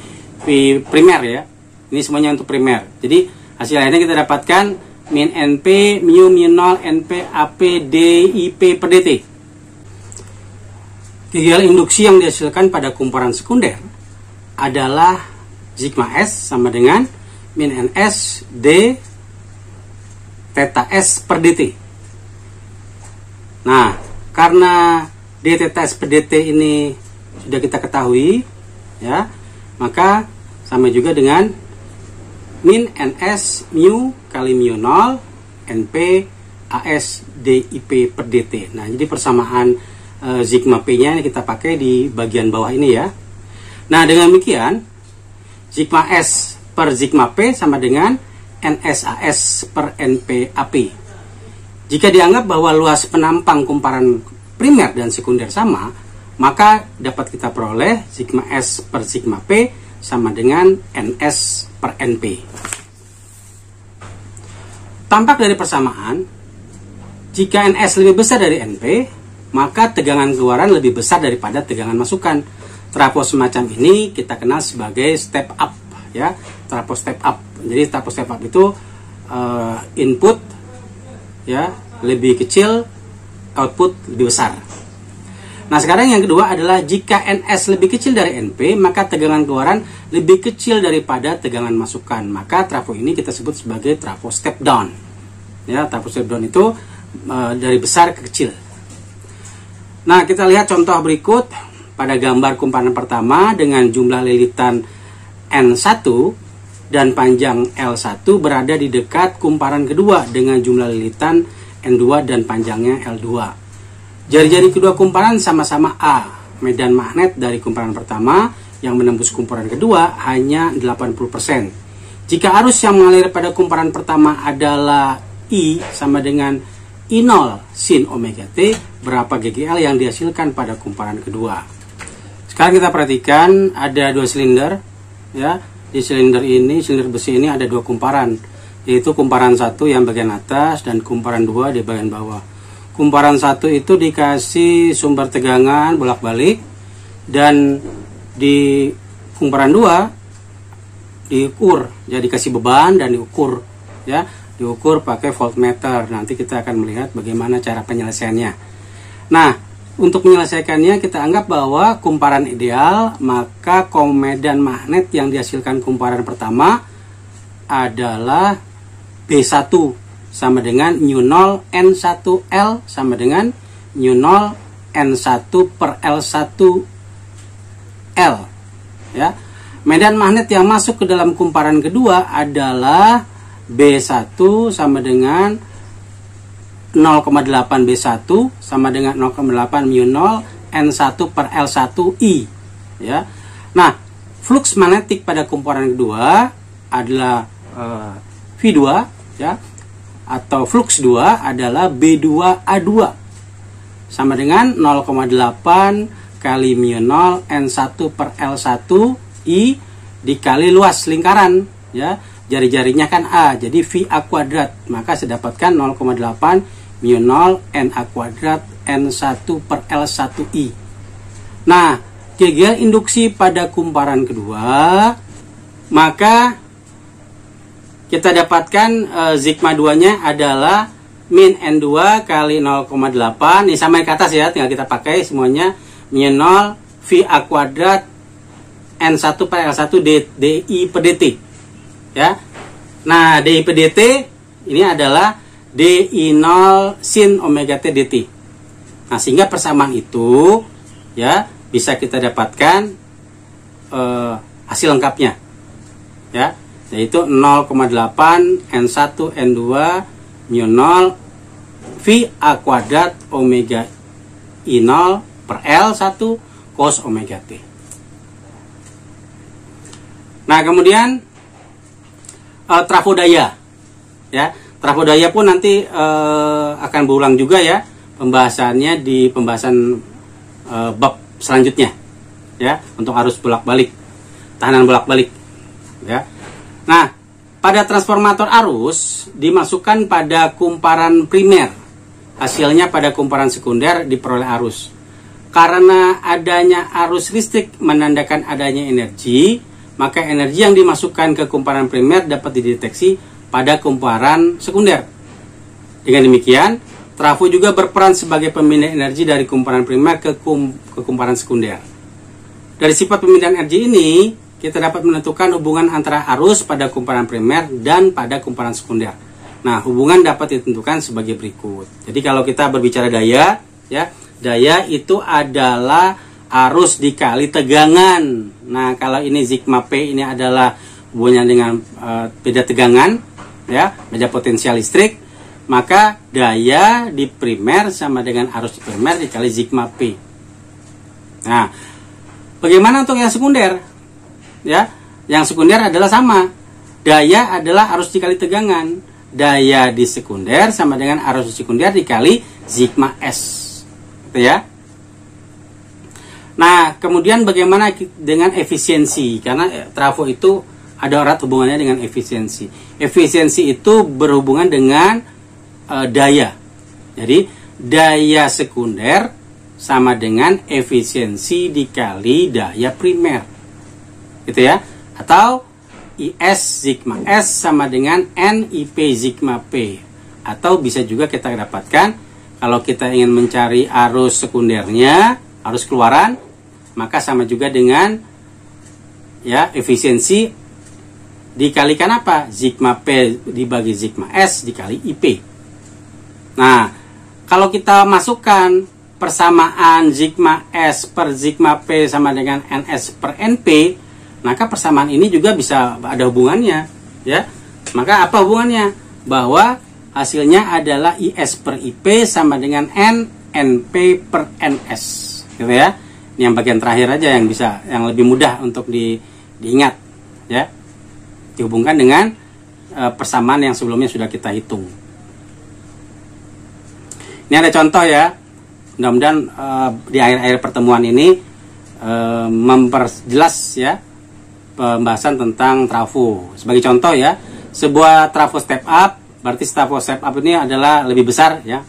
primer ya. Ini semuanya untuk primer. Jadi hasil akhirnya kita dapatkan min NP mu 0 NP AP dIP per dt. GGL induksi yang dihasilkan pada kumparan sekunder adalah sigma S sama dengan min NS D theta S per dt. Nah, karena d theta S per dt ini sudah kita ketahui, ya, maka sama juga dengan min NS mu kali mu 0 NP AS dIP per dt. Nah, jadi persamaan sigma P-nya kita pakai di bagian bawah ini ya. Nah, dengan demikian sigma S per sigma P sama dengan NSAS per NP AP. Jika dianggap bahwa luas penampang kumparan primer dan sekunder sama, maka dapat kita peroleh sigma S per sigma P sama dengan NS per NP. Tampak dari persamaan, jika NS lebih besar dari NP, maka tegangan keluaran lebih besar daripada tegangan masukan. Trafo semacam ini kita kenal sebagai step up, ya, trafo step up. Jadi trafo step up itu input ya lebih kecil, output lebih besar. Nah, sekarang yang kedua adalah jika NS lebih kecil dari NP, maka tegangan keluaran lebih kecil daripada tegangan masukan. Maka trafo ini kita sebut sebagai trafo step down. Ya, trafo step down itu dari besar ke kecil. Nah, kita lihat contoh berikut pada gambar kumparan pertama dengan jumlah lilitan N1 dan panjang L1 berada di dekat kumparan kedua dengan jumlah lilitan N2 dan panjangnya L2. Jari-jari kedua kumparan sama-sama A. Medan magnet dari kumparan pertama yang menembus kumparan kedua hanya 80%. Jika arus yang mengalir pada kumparan pertama adalah I sama dengan I0 sin omega T, berapa GGL yang dihasilkan pada kumparan kedua? Sekarang kita perhatikan ada dua silinder, ya. Di silinder ini, silinder besi ini ada dua kumparan, yaitu kumparan satu yang bagian atas dan kumparan dua di bagian bawah. Kumparan satu itu dikasih sumber tegangan bolak-balik, dan di kumparan dua diukur, jadi dikasih beban dan diukur, ya. Diukur pakai voltmeter. Nanti kita akan melihat bagaimana cara penyelesaiannya. Nah, untuk menyelesaikannya kita anggap bahwa kumparan ideal, maka medan magnet yang dihasilkan kumparan pertama adalah B1 sama dengan mu0 N1L sama dengan mu0 N1 per L1L, ya. Medan magnet yang masuk ke dalam kumparan kedua adalah B1 sama dengan 0,8 B1 sama dengan 0,8 mu0 N1 per L1I, ya. Nah, flux magnetik pada kumparan kedua adalah V2, ya, atau flux 2 adalah B2A2 sama dengan 0,8 kali mu0 N1 per L1I dikali luas lingkaran, ya. Jari-jarinya kan A, jadi VA kuadrat, maka saya dapatkan 0,8 mu0 NA kuadrat N1 per L1I. Nah, GGL induksi pada kumparan kedua, maka kita dapatkan sigma 2-nya adalah min N2 kali 0,8, ini sama ke atas ya, tinggal kita pakai semuanya, mu0 VA kuadrat N1 per L1 DI per dt. Ya. Nah, DI per dt ini adalah DI0 sin omega T dt. Nah, sehingga persamaan itu, ya, bisa kita dapatkan hasil lengkapnya, ya, yaitu 0,8 N1 N2 mu0 VA kuadrat omega I0 per L1 cos omega T. Nah, kemudian trafo daya, ya. Trafo daya pun nanti akan berulang juga ya pembahasannya di pembahasan bab selanjutnya, ya, untuk arus bolak-balik, tahanan bolak-balik, ya. Nah, pada transformator arus dimasukkan pada kumparan primer hasilnya pada kumparan sekunder diperoleh arus. Karena adanya arus listrik menandakan adanya energi, maka energi yang dimasukkan ke kumparan primer dapat dideteksi pada kumparan sekunder. Dengan demikian, trafo juga berperan sebagai pemindah energi dari kumparan primer ke kumparan sekunder. Dari sifat pemindahan energi ini, kita dapat menentukan hubungan antara arus pada kumparan primer dan pada kumparan sekunder. Nah, hubungan dapat ditentukan sebagai berikut. Jadi kalau kita berbicara daya, ya, daya itu adalah arus dikali tegangan. Nah, kalau ini sigma P ini adalah hubungannya dengan beda tegangan, ya, beda potensial listrik, maka daya di primer sama dengan arus di primer dikali sigma P. Nah, bagaimana untuk yang sekunder? Ya, yang sekunder adalah sama. Daya adalah arus dikali tegangan. Daya di sekunder sama dengan arus di sekunder dikali sigma S. Gitu ya. Nah, kemudian bagaimana dengan efisiensi? Karena trafo itu ada erat hubungannya dengan efisiensi. Efisiensi itu berhubungan dengan daya. Jadi, daya sekunder sama dengan efisiensi dikali daya primer. Gitu ya. Atau IS sigma S sama dengan NIP sigma P. Atau bisa juga kita dapatkan kalau kita ingin mencari arus sekundernya, arus keluaran, maka sama juga dengan ya efisiensi dikalikan apa? Sigma P dibagi sigma S dikali IP. Nah, kalau kita masukkan persamaan sigma S per sigma P sama dengan NS per NP, maka persamaan ini juga bisa ada hubungannya, ya. Maka apa hubungannya? Bahwa hasilnya adalah IS per IP sama dengan NP per NS, gitu ya. Ini yang bagian terakhir aja yang bisa, yang lebih mudah untuk diingat, ya. Dihubungkan dengan persamaan yang sebelumnya sudah kita hitung. Ini ada contoh ya. Mudah-mudahan di akhir-akhir pertemuan ini memperjelas ya pembahasan tentang trafo. Sebagai contoh ya, sebuah trafo step up, berarti trafo step up ini adalah lebih besar ya.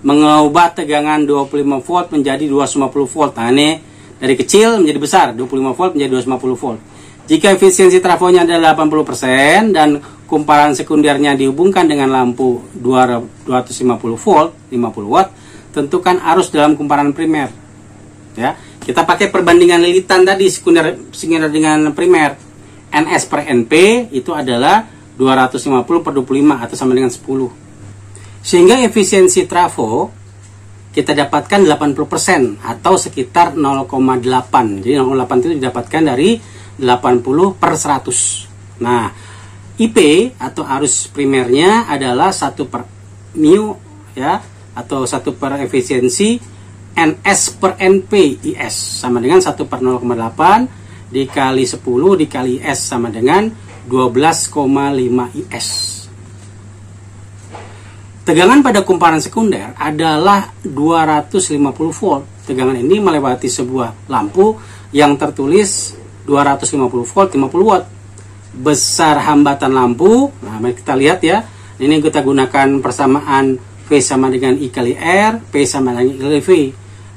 Mengubah tegangan 25 volt menjadi 250 volt. Nah, ini dari kecil menjadi besar, 25 volt menjadi 250 volt. Jika efisiensi trafonya adalah 80% dan kumparan sekundernya dihubungkan dengan lampu 250 volt, 50 watt, tentukan arus dalam kumparan primer. Ya, kita pakai perbandingan lilitan tadi sekunder dengan primer. NS per NP itu adalah 250 per 25 atau sama dengan 10. Sehingga efisiensi trafo kita dapatkan 80% atau sekitar 0,8. Jadi 0,8 itu didapatkan dari 80 per 100. Nah, IP atau arus primernya adalah 1 per mu ya, atau 1 per efisiensi NS per NP IS sama dengan 1 per 0,8 dikali 10 dikali S sama dengan 12,5 IS. Tegangan pada kumparan sekunder adalah 250 volt. Tegangan ini melewati sebuah lampu yang tertulis 250 volt 50 watt. Besar hambatan lampu, nah mari kita lihat ya. Ini kita gunakan persamaan V sama dengan I kali R, P sama dengan I kali V.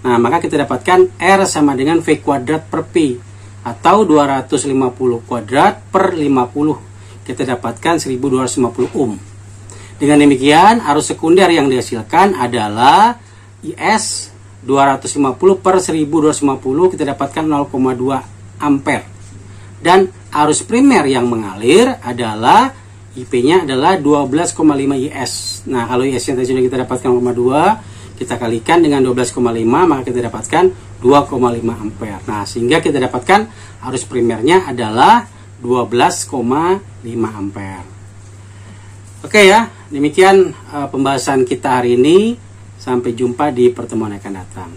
Nah, maka kita dapatkan R sama dengan V kuadrat per P atau 250 kuadrat per 50. Kita dapatkan 1250 ohm. Dengan demikian, arus sekunder yang dihasilkan adalah IS 250 per 1250, kita dapatkan 0,2 ampere. Dan arus primer yang mengalir adalah IP-nya adalah 12,5 IS. Nah, kalau IS-nya tadi sudah kita dapatkan 0,2, kita kalikan dengan 12,5, maka kita dapatkan 2,5 ampere. Nah, sehingga kita dapatkan arus primernya adalah 12,5 ampere. Oke ya, demikian pembahasan kita hari ini. Sampai jumpa di pertemuan yang akan datang.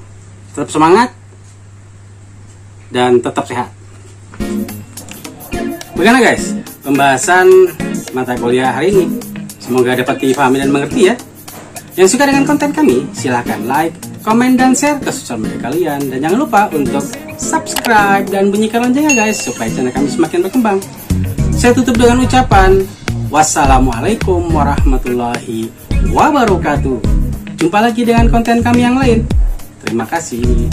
Tetap semangat dan tetap sehat. Bagaimana guys pembahasan mata kuliah hari ini? Semoga dapat dipahami dan mengerti ya. Yang suka dengan konten kami, silahkan like, komen, dan share ke sosial media kalian. Dan jangan lupa untuk subscribe dan bunyikan loncengnya guys, supaya channel kami semakin berkembang. Saya tutup dengan ucapan wassalamualaikum warahmatullahi wabarakatuh. Jumpa lagi dengan konten kami yang lain. Terima kasih.